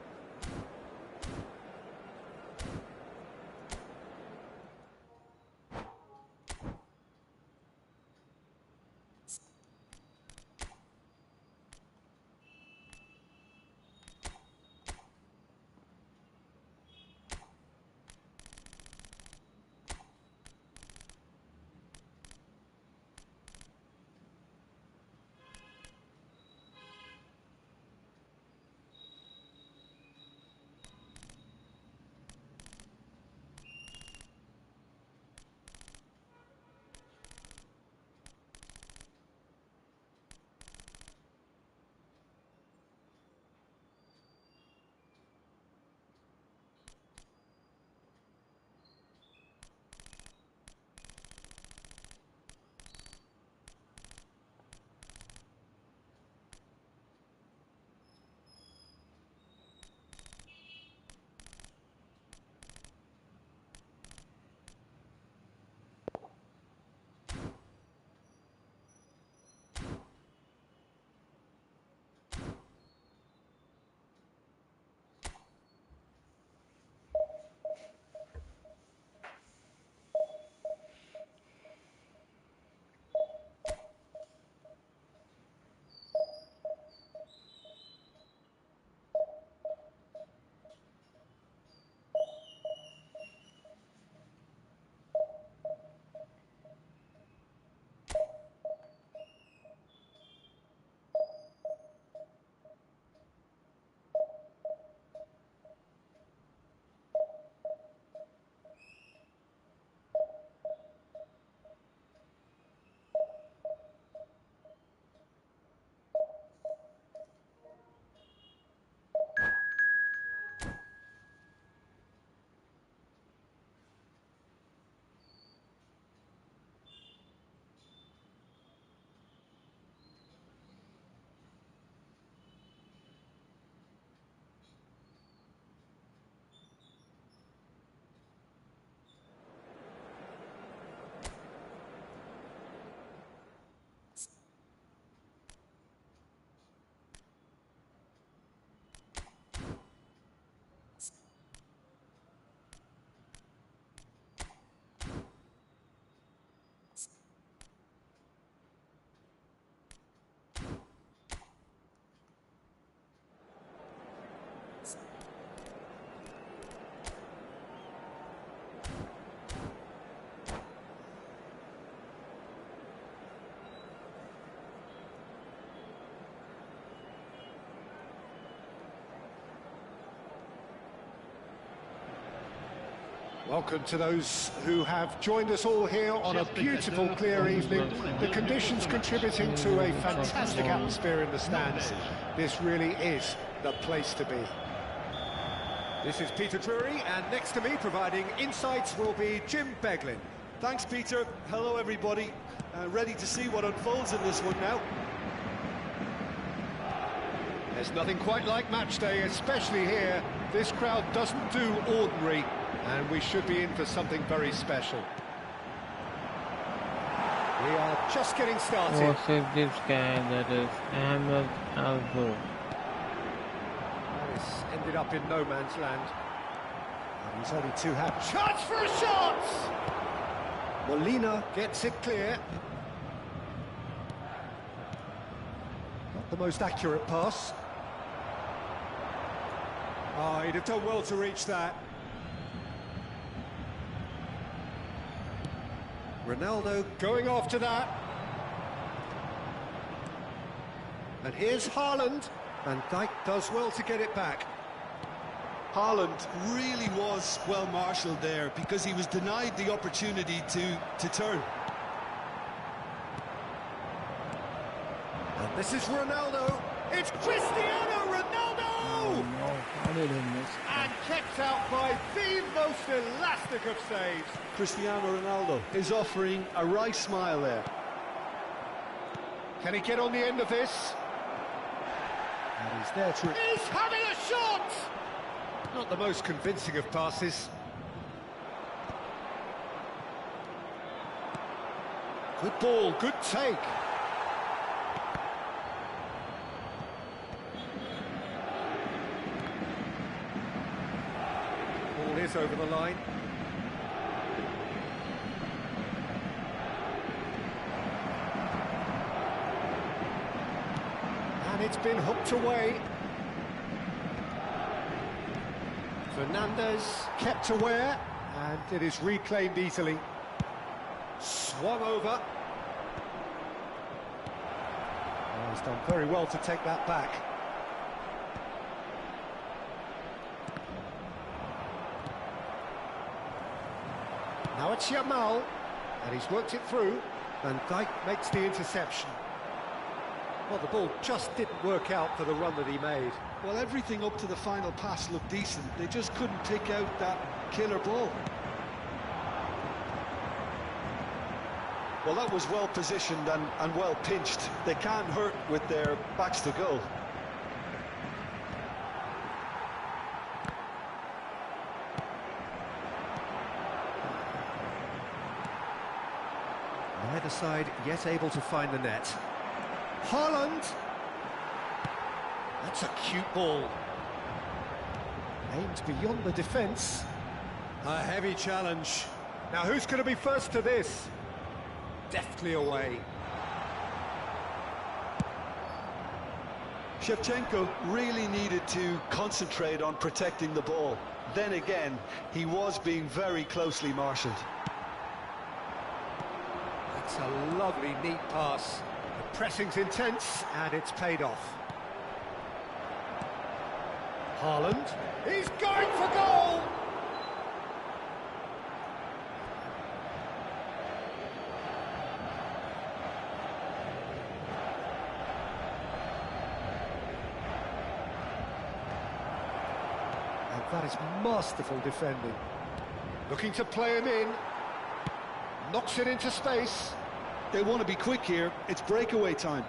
Welcome to those who have joined us all here on a beautiful, clear evening. The conditions contributing to a fantastic atmosphere in the stands. This really is the place to be. This is Peter Drury, and next to me, providing insights, will be Jim Beglin. Thanks, Peter. Hello, everybody. Ready to see what unfolds in this one now. There's nothing quite like match day, especially here. This crowd doesn't do ordinary, and we should be in for something very special. We are just getting started. What's this guy that is Ahmed Alzo? This ended up in no man's land. And he's only too happy. Chance for a shot! Molina gets it clear. Not the most accurate pass. Oh, he'd have done well to reach that. Ronaldo going after that. And here's Haaland. Van Dijk does well to get it back. Haaland really was well marshalled there because he was denied the opportunity to turn. And this is Ronaldo. It's Cristiano Ronaldo! Oh no, how did he miss? And kept out by the most elastic of saves. Cristiano Ronaldo is offering a right smile there. Can he get on the end of this? And he's there to... He's having a shot! Not the most convincing of passes. Good ball, good take. Ball is over the line. And it's been hooked away. Fernandez kept aware, and it is reclaimed easily. Swung over. Oh, he's done very well to take that back. Now it's Yamal, and he's worked it through. Van Dijk makes the interception. Well, the ball just didn't work out for the run that he made. Well, everything up to the final pass looked decent. They just couldn't pick out that killer ball. Well, that was well positioned and well pinched. They can't hurt with their backs to goal. Neither side yet able to find the net. Haaland! That's a cute ball. Aimed beyond the defence. A heavy challenge. Now who's going to be first to this? Deftly away. Shevchenko really needed to concentrate on protecting the ball. Then again, he was being very closely marshalled. That's a lovely, neat pass. The pressing's intense, and it's paid off. Haaland, he's going for goal! And that is masterful defending. Looking to play him in. Knocks it into space. They want to be quick here. It's breakaway time.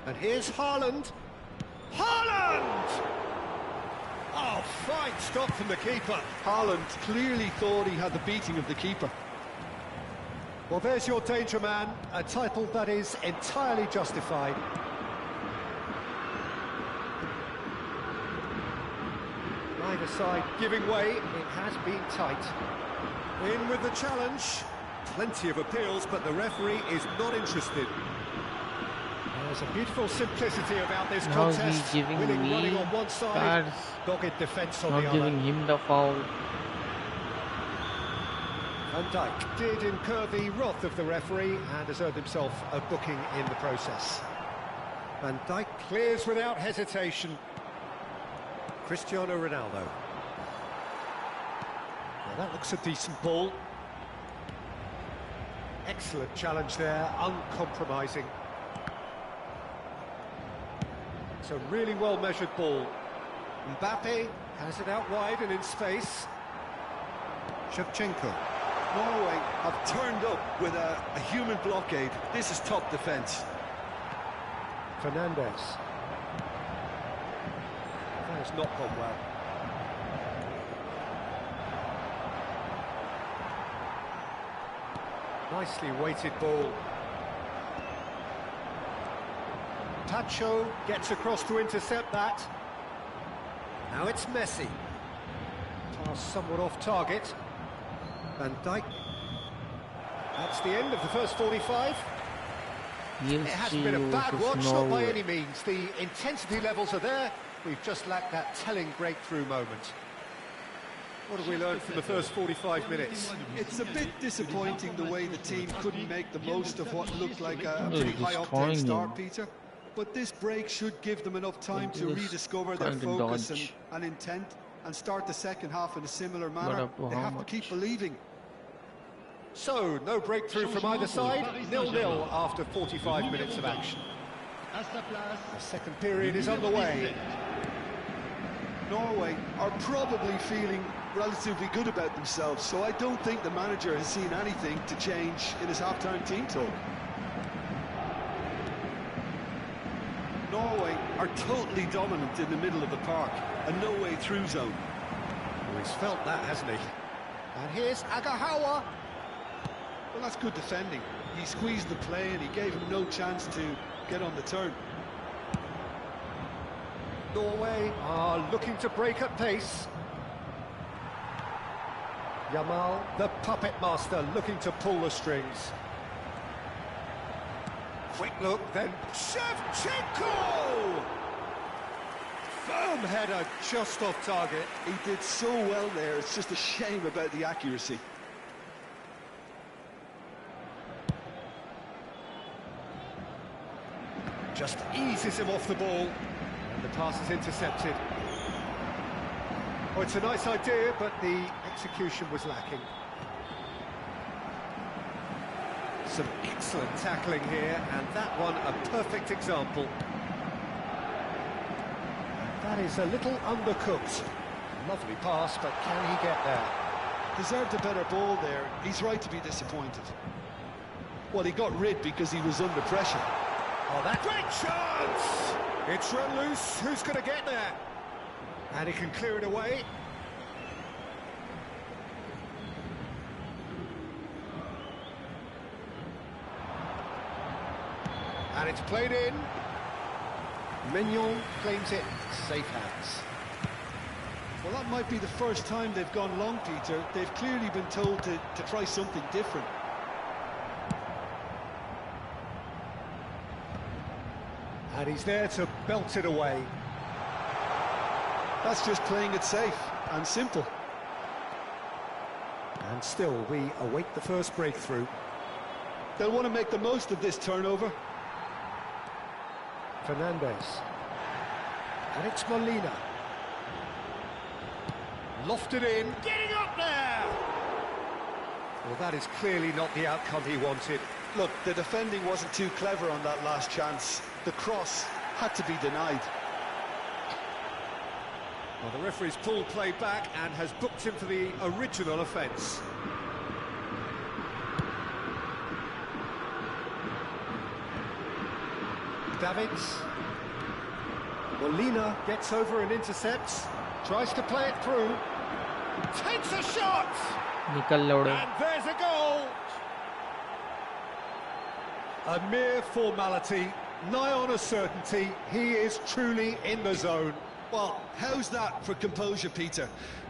And here's Haaland. Haaland! Oh, fine stop from the keeper. Haaland clearly thought he had the beating of the keeper. Well, there's your danger man, a title that is entirely justified. Neither side giving way, it has been tight. In with the challenge. Plenty of appeals, but the referee is not interested. There's a beautiful simplicity about this Now contest. he's giving Winning me running on one side, cards, dogged defence on not the other. giving him the foul. Van Dijk did incur the wrath of the referee and has earned himself a booking in the process. Van Dijk clears without hesitation. Cristiano Ronaldo. Well, that looks a decent ball. Excellent challenge there, uncompromising. It's a really well-measured ball. Mbappe has it out wide and in space. Shevchenko. Norway have turned up with a human blockade. This is top defence. Fernandez. That has not gone well. Nicely weighted ball. Tacho gets across to intercept that. Now it's Messi. Pass somewhat off target. Van Dijk. That's the end of the first 45. It hasn't been a bad watch, not by any means. The intensity levels are there. We've just lacked that telling breakthrough moment. What have we learned from the first 45 minutes? It's a bit disappointing the way the team couldn't make the most of what looked like a pretty high-octane start, Peter. But this break should give them enough time to rediscover their focus and intent and start the second half in a similar manner. They have to keep believing. So, no breakthrough from either side, 0-0 after 45 minutes of action. The second period is underway. Norway are probably feeling relatively good about themselves, so I don't think the manager has seen anything to change in his half-time team talk. Norway are totally dominant in the middle of the park, a no-way-through zone. Well, he's felt that, hasn't he? And here's Agahawa. Well, that's good defending. He squeezed the play and he gave him no chance to get on the turn. Norway are looking to break at pace. Yamal, the puppet master, looking to pull the strings. Quick look, then Shevchenko! Firm header, just off target. He did so well there, it's just a shame about the accuracy. Just eases him off the ball. And the pass is intercepted. Oh, it's a nice idea, but the execution was lacking. Some excellent tackling here, and that one a perfect example. That is a little undercooked. Lovely pass, but can he get there? Deserved a better ball there. He's right to be disappointed. Well, he got rid because he was under pressure. Oh, that great chance! It's run loose. Who's going to get there? And he can clear it away. And it's played in. Mignon claims it. Safe hands. Well, that might be the first time they've gone long, Peter. They've clearly been told to try something different. And he's there to belt it away. That's just playing it safe and simple. And still, we await the first breakthrough. They'll want to make the most of this turnover. Fernandez. And it's Molina. Lofted in. Getting up there! Well, that is clearly not the outcome he wanted. Look, the defending wasn't too clever on that last chance. The cross had to be denied. Well, the referee's pulled play back and has booked him for the original offence. Davids. Molina gets over and intercepts. Tries to play it through. Takes a shot! And there's a goal! A mere formality, nigh on a certainty. He is truly in the zone. Well, how's that for composure, Peter?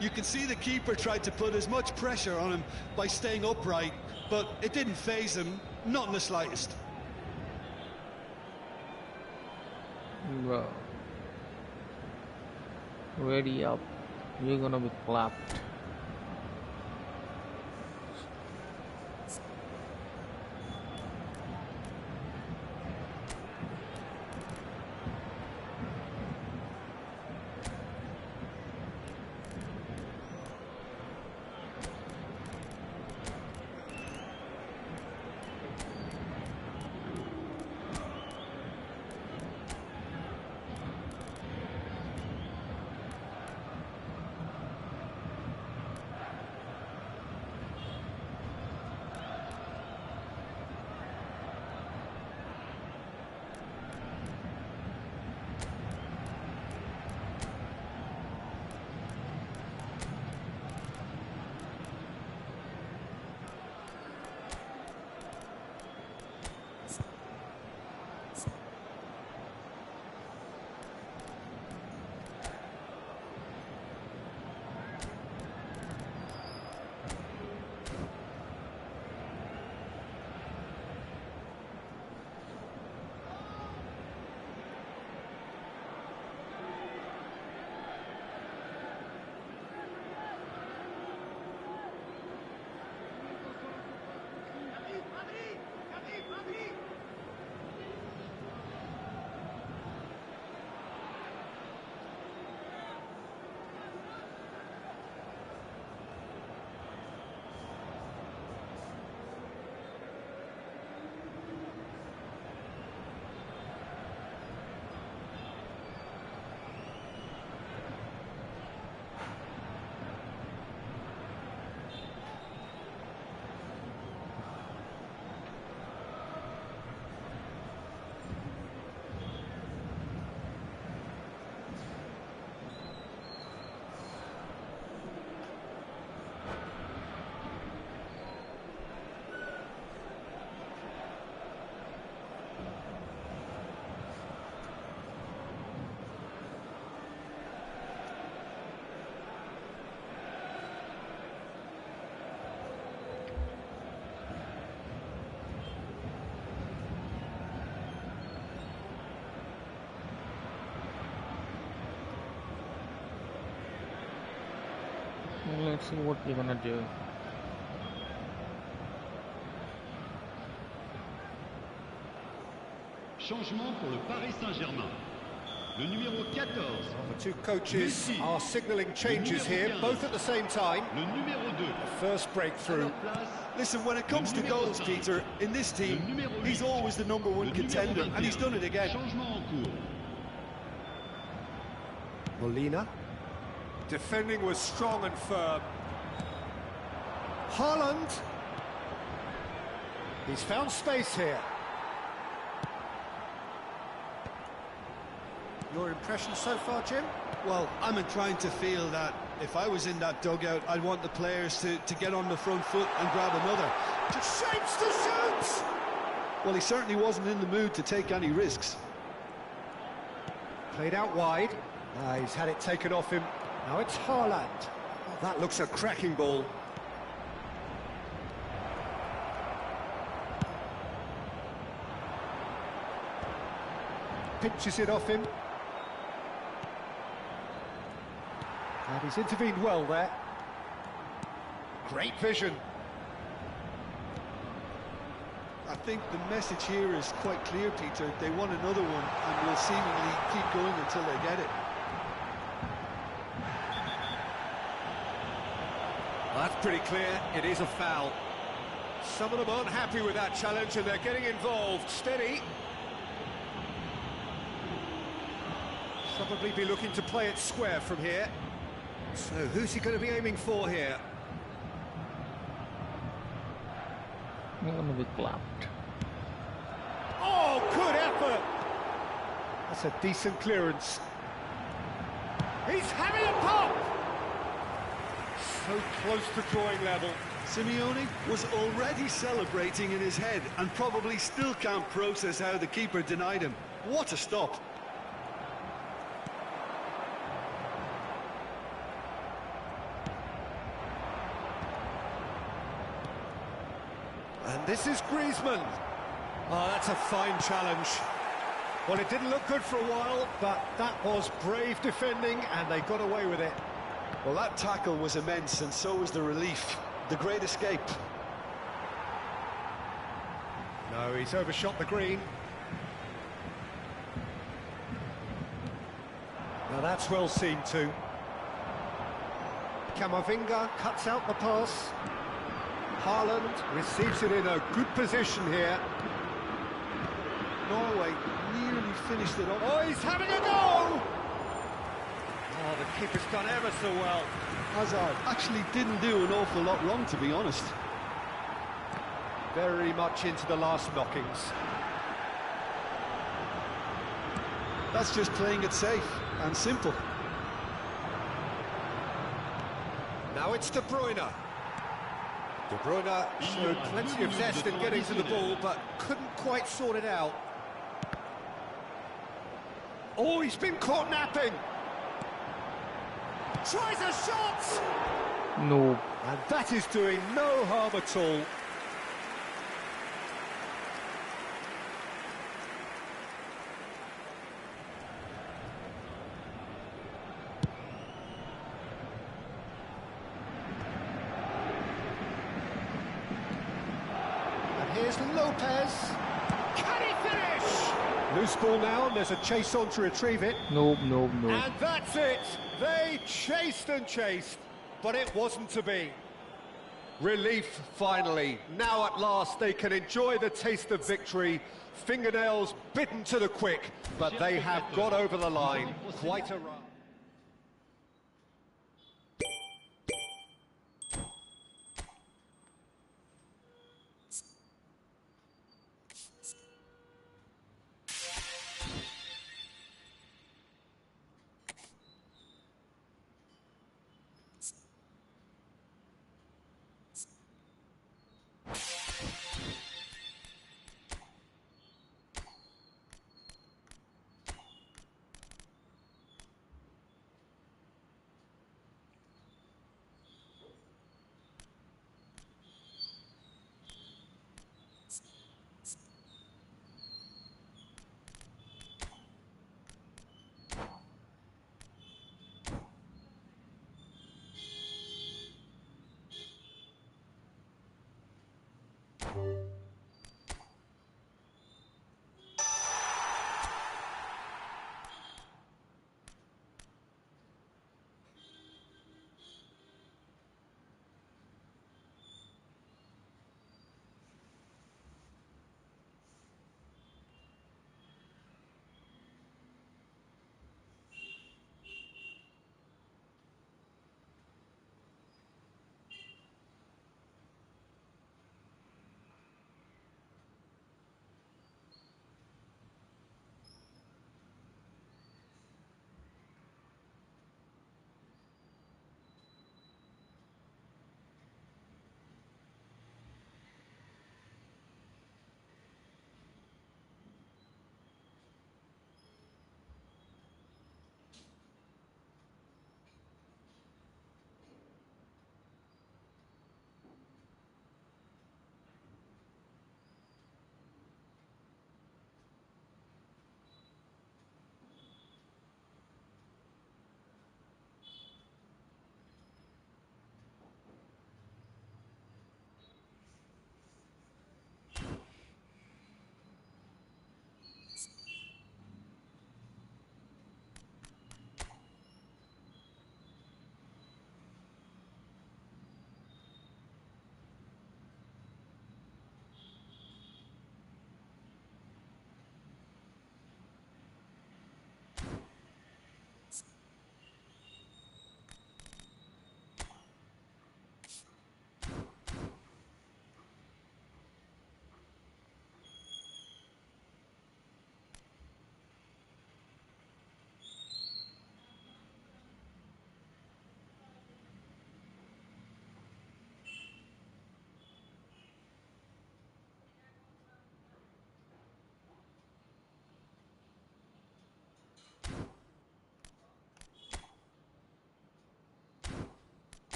You can see the keeper tried to put as much pressure on him by staying upright, but it didn't faze him, not in the slightest. Bro, ready up, you're gonna be clapped. Let's see what we're gonna do. Changement pour le Paris Saint-Germain. Le numéro 14. Well, the two coaches are signalling changes here, both at the same time. Le numéro 2. First breakthrough. Listen, when it comes to goals, Peter, in this team, he's always the #1 contender, and he's done it again. Changement en cours. Molina. Defending was strong and firm. Haaland. He's found space here. Your impression so far, Jim? Well, I'm inclined to feel that if I was in that dugout, I'd want the players to get on the front foot and grab another. Just shapes to shoot! Well, he certainly wasn't in the mood to take any risks. Played out wide. He's had it taken off him. Now it's Haaland. Oh, that looks a cracking ball. Pinches it off him. And he's intervened well there. Great vision. I think the message here is quite clear, Peter. They want another one and will seemingly keep going until they get it. Well, that's pretty clear. It is a foul. Some of them aren't happy with that challenge and they're getting involved. Steady. Probably be looking to play it square from here. So who's he going to be aiming for here? I'm gonna be clapped. Oh, good effort! That's a decent clearance. He's having a pop! So close to drawing level. Simeone was already celebrating in his head and probably still can't process how the keeper denied him. What a stop! And this is Griezmann. Oh, that's a fine challenge. Well, it didn't look good for a while, but that was brave defending, and they got away with it. Well, that tackle was immense, and so was the relief. The great escape. No, he's overshot the green. Now that's well seen too. Camavinga cuts out the pass. Haaland receives it in a good position here. Norway nearly finished it off. Oh, he's having a go! Oh, the keeper's done ever so well. Hazard actually didn't do an awful lot wrong, to be honest. Very much into the last knockings. That's just playing it safe and simple. Now it's De Bruyne. De Bruyne showed plenty of zest in getting to the ball, but couldn't quite sort it out. Oh, he's been caught napping. Tries a shot! No. And that is doing no harm at all. Here's Lopez. Can he finish? Loose ball now, and there's a chase on to retrieve it. Nope, nope, nope. And that's it. They chased and chased, but it wasn't to be. Relief, finally. Now at last they can enjoy the taste of victory. Fingernails bitten to the quick, but they have got over the line. Quite a run.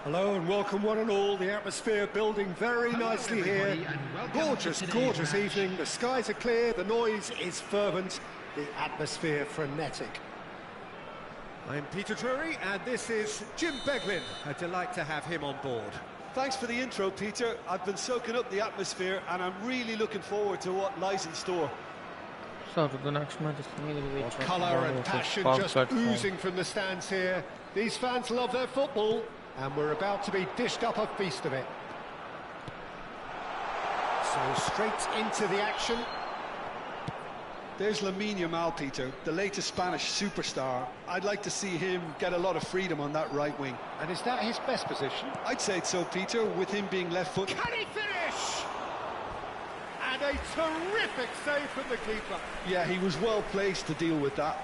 Hello and welcome one and all. The atmosphere building very nicely here. Gorgeous, gorgeous evening. The skies are clear, the noise is fervent, the atmosphere frenetic. I'm Peter Drury and this is Jim Beglin. A delight to have him on board. Thanks for the intro, Peter. I've been soaking up the atmosphere and I'm really looking forward to what lies in store. So the next match is really colour and passion just oozing from the stands here. These fans love their football. And we're about to be dished up a feast of it. So straight into the action. There's Lamine Yamal, Peter, the latest Spanish superstar. I'd like to see him get a lot of freedom on that right wing. And is that his best position? I'd say so, Peter, with him being left foot. Can he finish? And a terrific save from the keeper. Yeah, he was well placed to deal with that.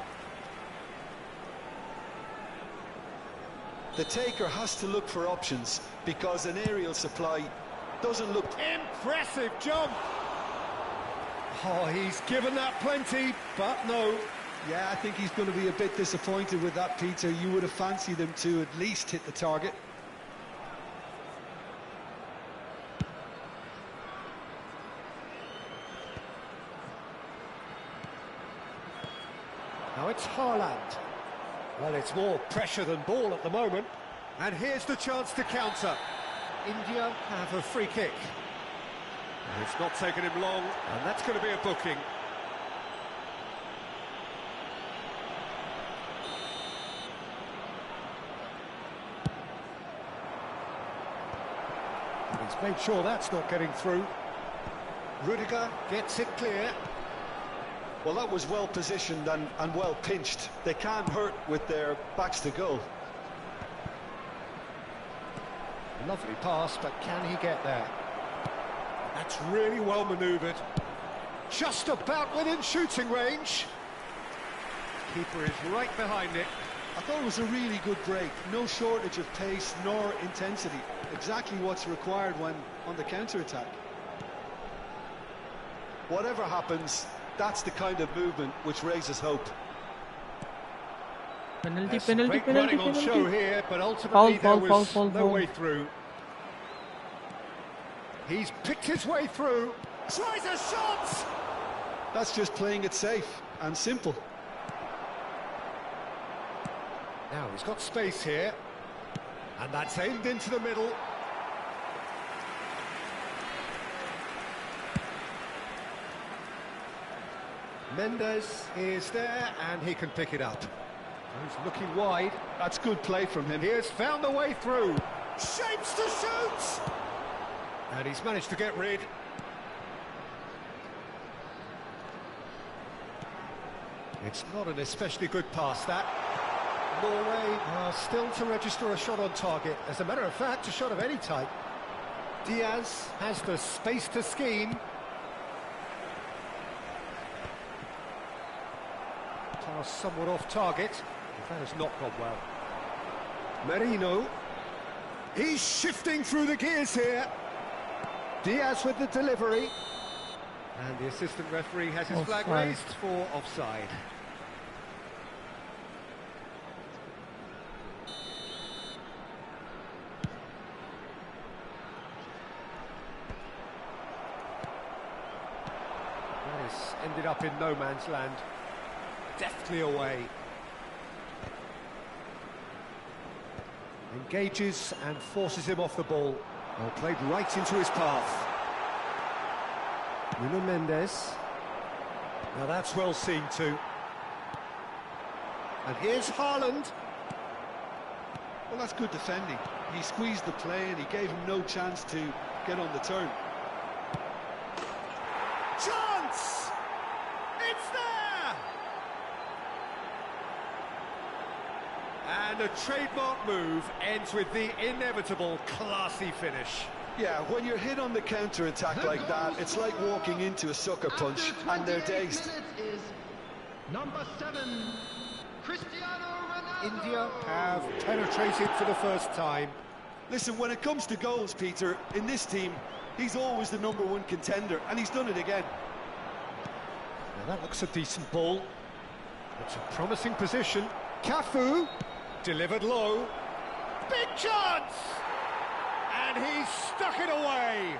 The taker has to look for options because an aerial supply doesn't look... Impressive jump! Oh, he's given that plenty, but no. Yeah, I think he's going to be a bit disappointed with that, Peter. You would have fancied him to at least hit the target. Now it's Haaland. Well, it's more pressure than ball at the moment. And here's the chance to counter. India have a free kick. And it's not taken him long, and that's going to be a booking. And he's made sure that's not getting through. Rudiger gets it clear. Well, that was well positioned and well pinched. They can't hurt with their backs to goal. Lovely pass, but can he get there? That's really well manoeuvred. Just about within shooting range. Keeper is right behind it. I thought it was a really good break. No shortage of pace nor intensity. Exactly what's required when on the counter-attack. Whatever happens, that's the kind of movement which raises hope. Penalty, Great running on show here, but ultimately there was no way through. He's picked his way through. Tries a shot! That's just playing it safe and simple. Now he's got space here. And that's aimed into the middle. Mendes is there and he can pick it up. He's looking wide. That's good play from him. He has found a way through. Shapes to shoot! And he's managed to get rid. It's not an especially good pass, that. Norway are still to register a shot on target. As a matter of fact, a shot of any type. Diaz has the space to scheme. Pass somewhat off target. That has not gone well. Merino. He's shifting through the gears here. Diaz with the delivery. And the assistant referee has his flag raised for offside. This ended up in no man's land. Deftly away. Engages and forces him off the ball. Well, played right into his path. Nuno Mendes. Now that's well seen too. And here's Haaland. Well, that's good defending. He squeezed the play and he gave him no chance to get on the turn. Chance! It's there! And a trademark move ends with the inevitable classy finish. Yeah, when you're hit on the counter-attack like that, it's like walking into a sucker punch and they're dazed. Is number 7, Cristiano Ronaldo. India have penetrated for the first time. Listen, when it comes to goals, Peter, in this team, he's always the #1 contender, and he's done it again. Now that looks a decent ball. It's a promising position. Cafu, delivered low. Big chance! And he's stuck it away.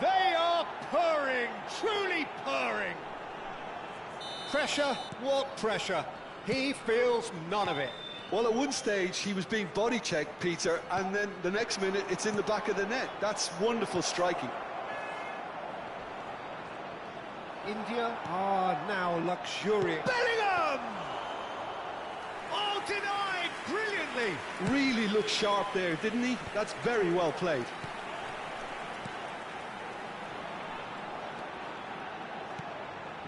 They are purring, truly purring. Pressure, what pressure? He feels none of it. Well, at one stage, he was being body-checked, Peter, and then the next minute, it's in the back of the net. That's wonderful striking. India are now luxuriant. Bellingham! Oh, denied brilliantly. Really looked sharp there, didn't he? That's very well played.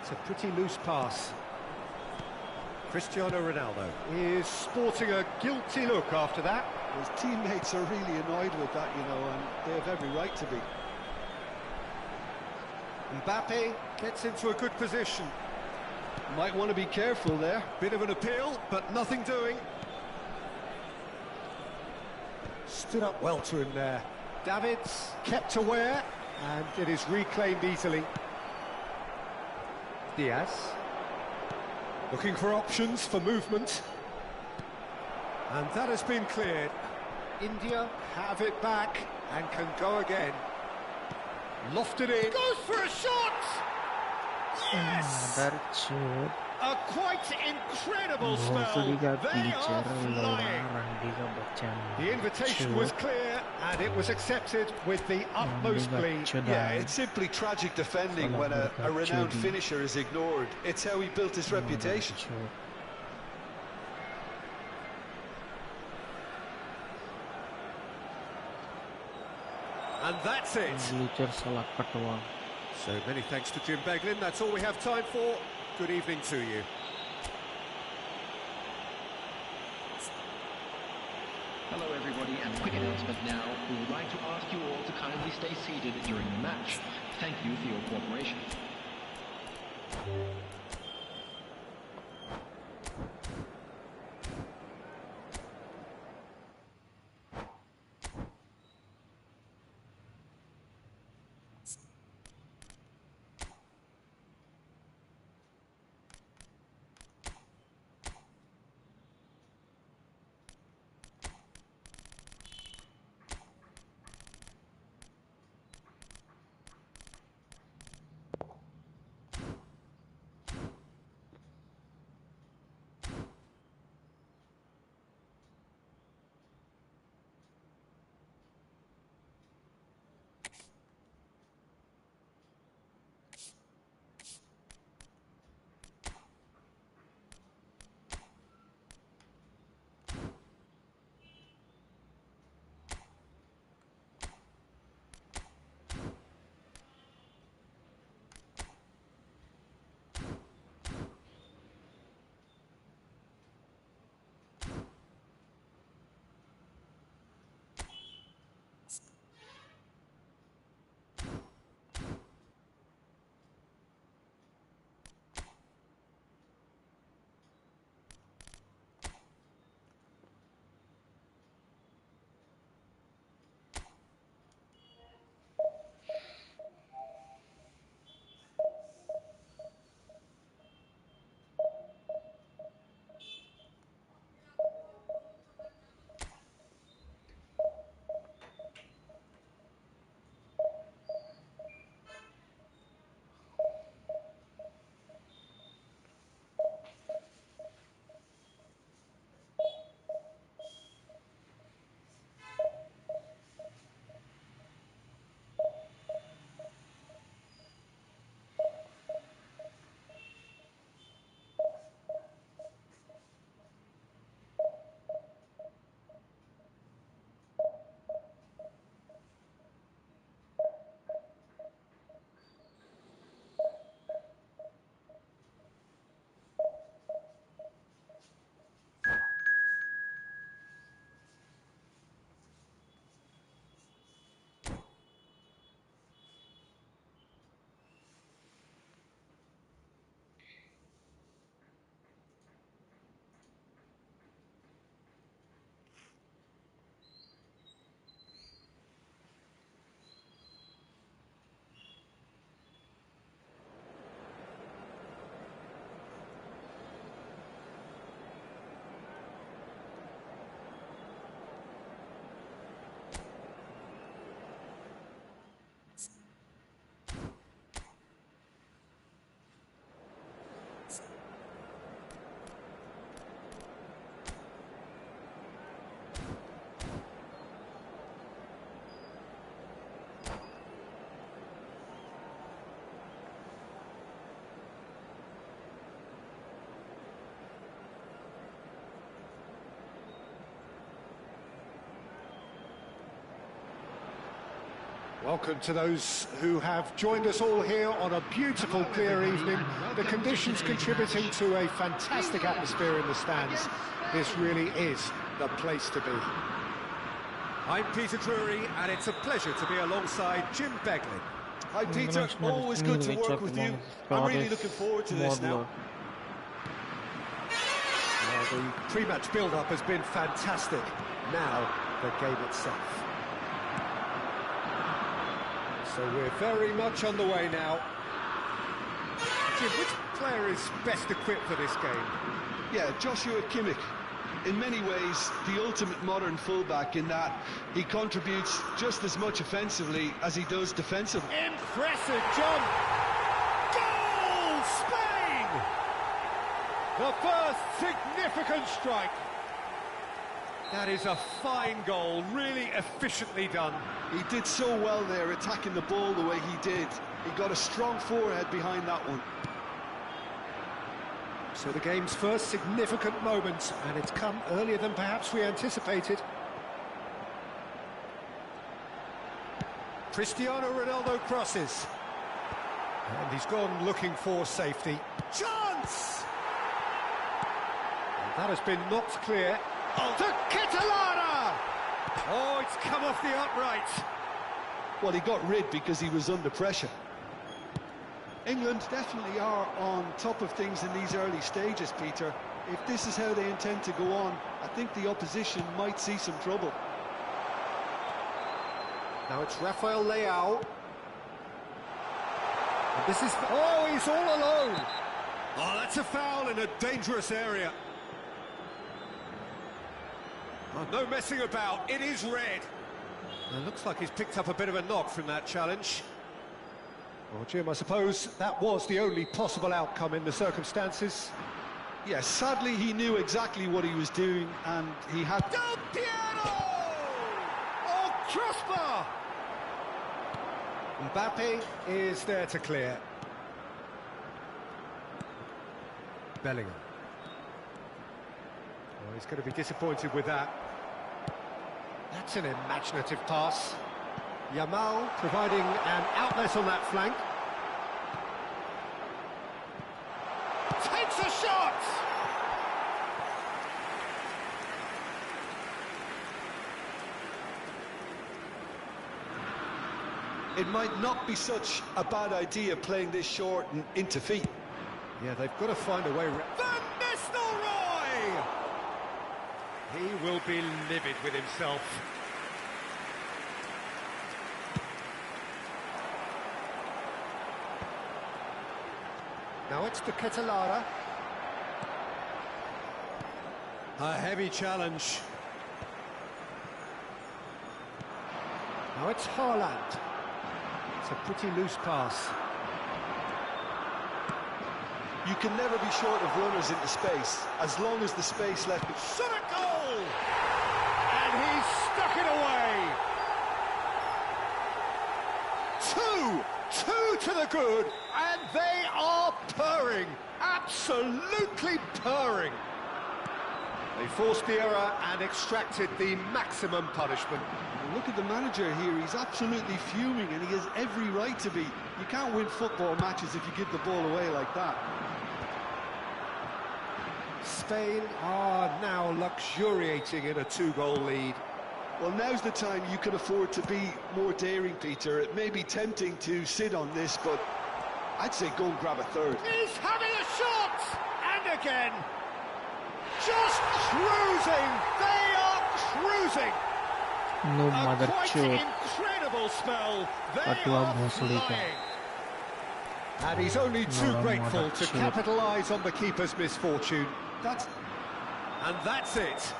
It's a pretty loose pass. Cristiano Ronaldo is sporting a guilty look after that. His teammates are really annoyed with that, you know, and they have every right to be. Mbappe gets into a good position. Might want to be careful there. Bit of an appeal, but nothing doing. Stood up well to him there. Davids kept aware, and it is reclaimed easily. Diaz. Looking for options for movement. And that has been cleared. India have it back and can go again. Lofted in. Goes for a shot! Yes! A quite incredible spell. They are flying. The invitation was clear and it was accepted with the utmost glee. Yeah, it's simply tragic defending when a renowned finisher is ignored. It's how he built his reputation. And that's it. So many thanks to Jim Beglin. That's all we have time for. Good evening to you. Hello everybody, and a quick announcement now. We would like to ask you all to kindly stay seated during the match. Thank you for your cooperation. Welcome to those who have joined us all here on a beautiful, clear evening. The conditions contributing to a fantastic atmosphere in the stands. This really is the place to be. I'm Peter Drury, and it's a pleasure to be alongside Jim Beglin. Hi Peter, always good to work with you. I'm really looking forward to this now. The pre-match build-up has been fantastic. Now, the game itself. So we're very much on the way now. Jim, which player is best equipped for this game? Yeah, Joshua Kimmich. In many ways, the ultimate modern fullback in that he contributes just as much offensively as he does defensively. Impressive, John! Goal, Spain! The first significant strike. That is a fine goal, really efficiently done. He did so well there, attacking the ball the way he did. He got a strong forehead behind that one. So the game's first significant moment, and it's come earlier than perhaps we anticipated. Cristiano Ronaldo crosses. And he's gone looking for safety. Chance! And that has been knocked clear. Oh, to Catalana! Oh, it's come off the upright. Well, he got rid because he was under pressure. England definitely are on top of things in these early stages, Peter. If this is how they intend to go on, I think the opposition might see some trouble. Now it's Rafael Leao. And this is... Oh, he's all alone! Oh, that's a foul in a dangerous area. Oh, no messing about, it is red. It looks like he's picked up a bit of a knock from that challenge. Well, Jim, I suppose that was the only possible outcome in the circumstances. Yes, sadly he knew exactly what he was doing and he had... Del Piero! Oh, crossbar! Mbappe is there to clear. Bellingham. Oh, he's going to be disappointed with that. That's an imaginative pass. Yamal providing an outlet on that flank. Takes a shot! It might not be such a bad idea playing this short and into feet. Yeah, they've got to find a way... Van Nistelrooy! He will be livid with himself. Now it's to Catalana. A heavy challenge. Now it's Haaland. It's a pretty loose pass. You can never be short of runners into space, as long as the space left... Shot a goal! And he's stuck it away! Two to the good, and they are purring, absolutely purring. They forced the error and extracted the maximum punishment. Look at the manager here, he's absolutely fuming and he has every right to be. You can't win football matches if you give the ball away like that. Spain are now luxuriating in a 2-goal lead. Well, now's the time you can afford to be more daring, Peter. It may be tempting to sit on this, but I'd say go and grab a third. He's having a shot! And again! Just cruising! They are cruising! No A mother quite chode. incredible spell! They Patwa are bhosli ka. flying! And he's only too No, grateful mother to chode. capitalise on the keeper's misfortune. And that's it.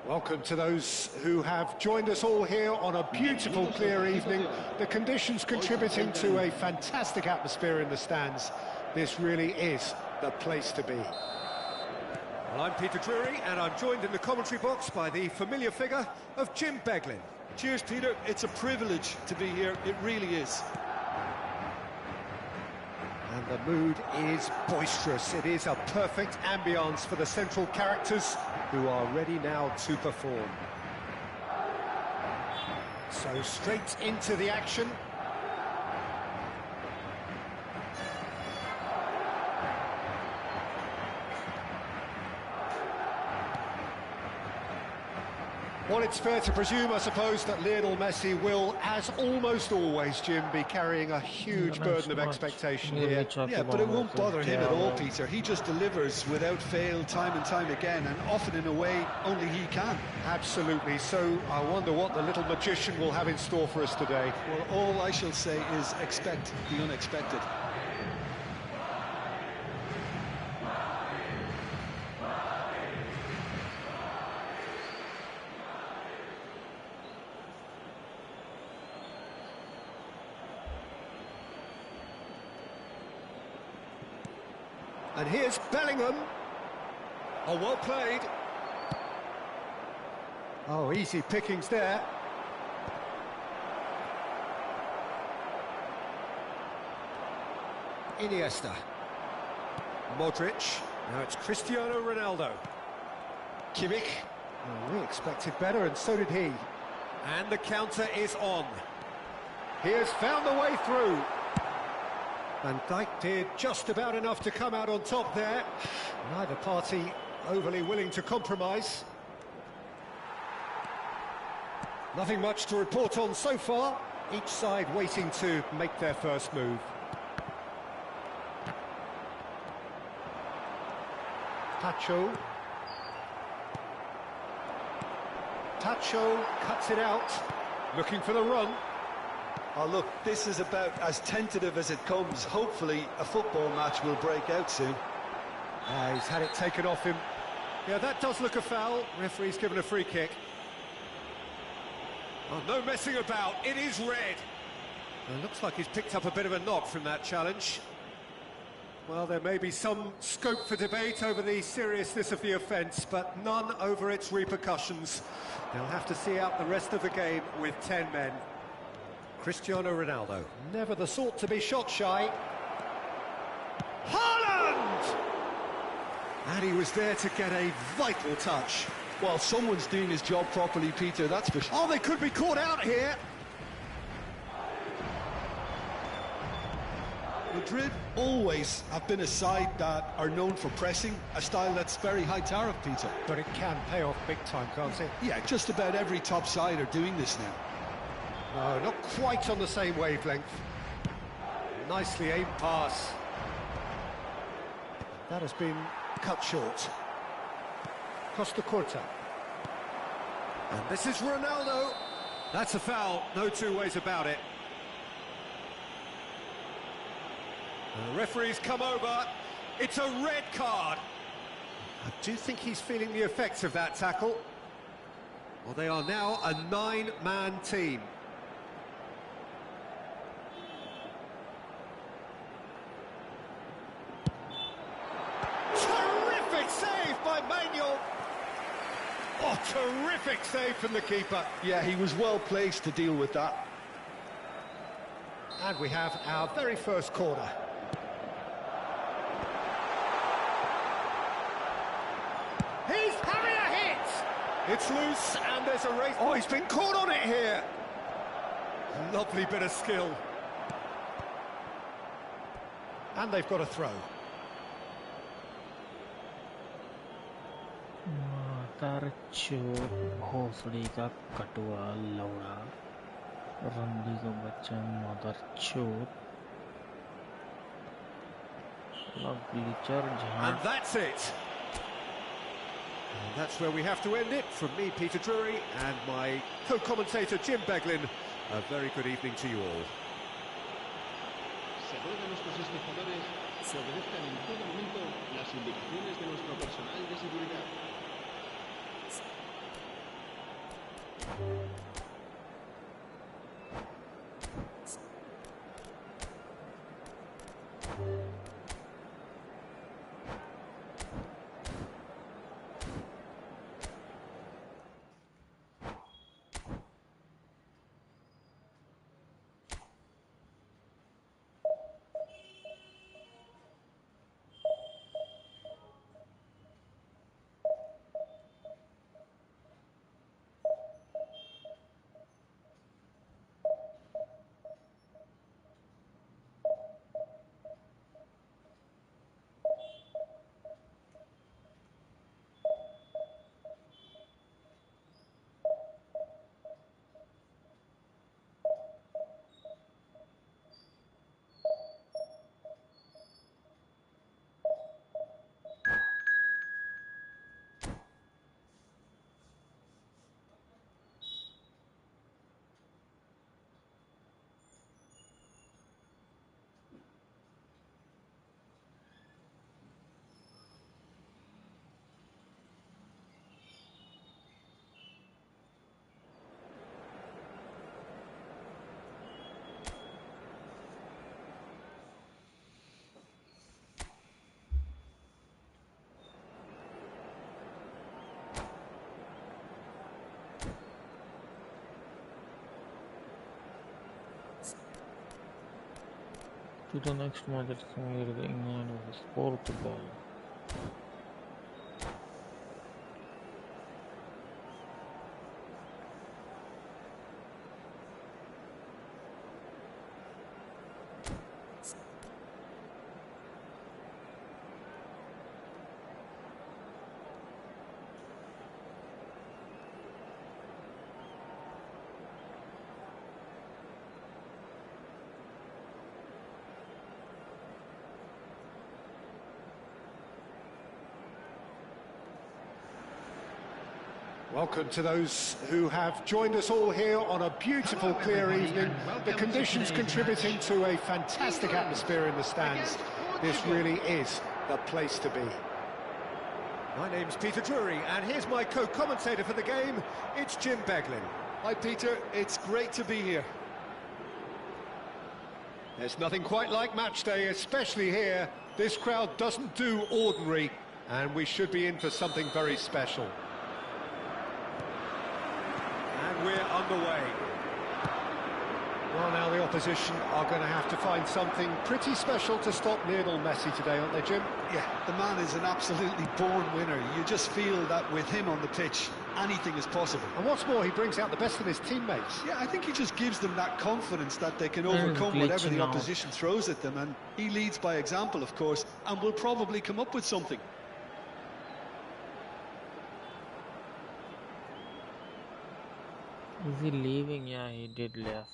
Welcome to those who have joined us all here on a beautiful, clear evening. The conditions contributing to a fantastic atmosphere in the stands. This really is the place to be. Well, I'm Peter Drury, and I'm joined in the commentary box by the familiar figure of Jim Beglin. Cheers, Peter. It's a privilege to be here. It really is. And the mood is boisterous. It is a perfect ambience for the central characters who are ready now to perform. So straight into the action. Well, it's fair to presume, I suppose, that Lionel Messi will, as almost always, Jim, be carrying a huge burden of expectation here. Yeah, but it won't bother him at all, Peter. He just delivers without fail, time and time again, and often in a way only he can. Absolutely. So I wonder what the little magician will have in store for us today. Well, all I shall say is expect the unexpected. And here's Bellingham. Oh, well played. Oh, easy pickings there. Iniesta. Modric. Now it's Cristiano Ronaldo. Kimmich. Oh, we expected better, and so did he. And the counter is on. He has found the way through. Van Dijk did just about enough to come out on top there. Neither party overly willing to compromise. Nothing much to report on so far. Each side waiting to make their first move. Tacho. Tacho cuts it out, looking for the run. Oh, look, this is about as tentative as it comes. Hopefully, a football match will break out soon. He's had it taken off him. Yeah, that does look a foul. Referee's given a free kick. Oh, no messing about. It is red. It looks like he's picked up a bit of a knock from that challenge. Well, there may be some scope for debate over the seriousness of the offence, but none over its repercussions. They'll have to see out the rest of the game with 10 men. Cristiano Ronaldo, never the sort to be shot shy. Haaland! And he was there to get a vital touch. Well, someone's doing his job properly, Peter, that's for sure. Oh, they could be caught out here. Madrid always have been a side that are known for pressing, a style that's very high tariff, Peter. But it can pay off big time, can't it? Yeah, just about every top side are doing this now. No, not quite on the same wavelength. Nicely aimed pass. That has been cut short. Costa Corta. And this is Ronaldo. That's a foul, no two ways about it. And the referee's come over. It's a red card. I do think he's feeling the effects of that tackle. Well, they are now a 9-man team. Oh, terrific save from the keeper. Yeah, he was well placed to deal with that. And we have our very first corner. He's having a hit! It's loose, and there's a race. Oh, he's been caught on it here. Lovely bit of skill. And they've got a throw. चोट भोसड़ी का कटुआ लौड़ा रंडी का बच्चा mother चोट and that's it. And that's where we have to end it. From me, Peter Drury, and my co-commentator Jim Beglin. A very good evening to you all. Se ruega a nuestros espectadores que obedezcan en todo momento las indicaciones de nuestro personal de seguridad. To the next match, it's the England vs Portugal. Welcome to those who have joined us all here on a beautiful, clear evening. The conditions contributing to a fantastic atmosphere in the stands. This really is the place to be. My name's Peter Drury, and here's my co-commentator for the game. It's Jim Beglin. Hi, Peter. It's great to be here. There's nothing quite like match day, especially here. This crowd doesn't do ordinary, and we should be in for something very special. And we're underway. Well, now the opposition are going to have to find something pretty special to stop Lionel Messi today, aren't they, Jim? Yeah, the man is an absolutely born winner. You just feel that with him on the pitch, anything is possible. And what's more, he brings out the best of his teammates. Yeah, I think he just gives them that confidence that they can overcome whatever the opposition throws at them, and he leads by example, of course, and will probably come up with something. Is he leaving? Yeah, he did left.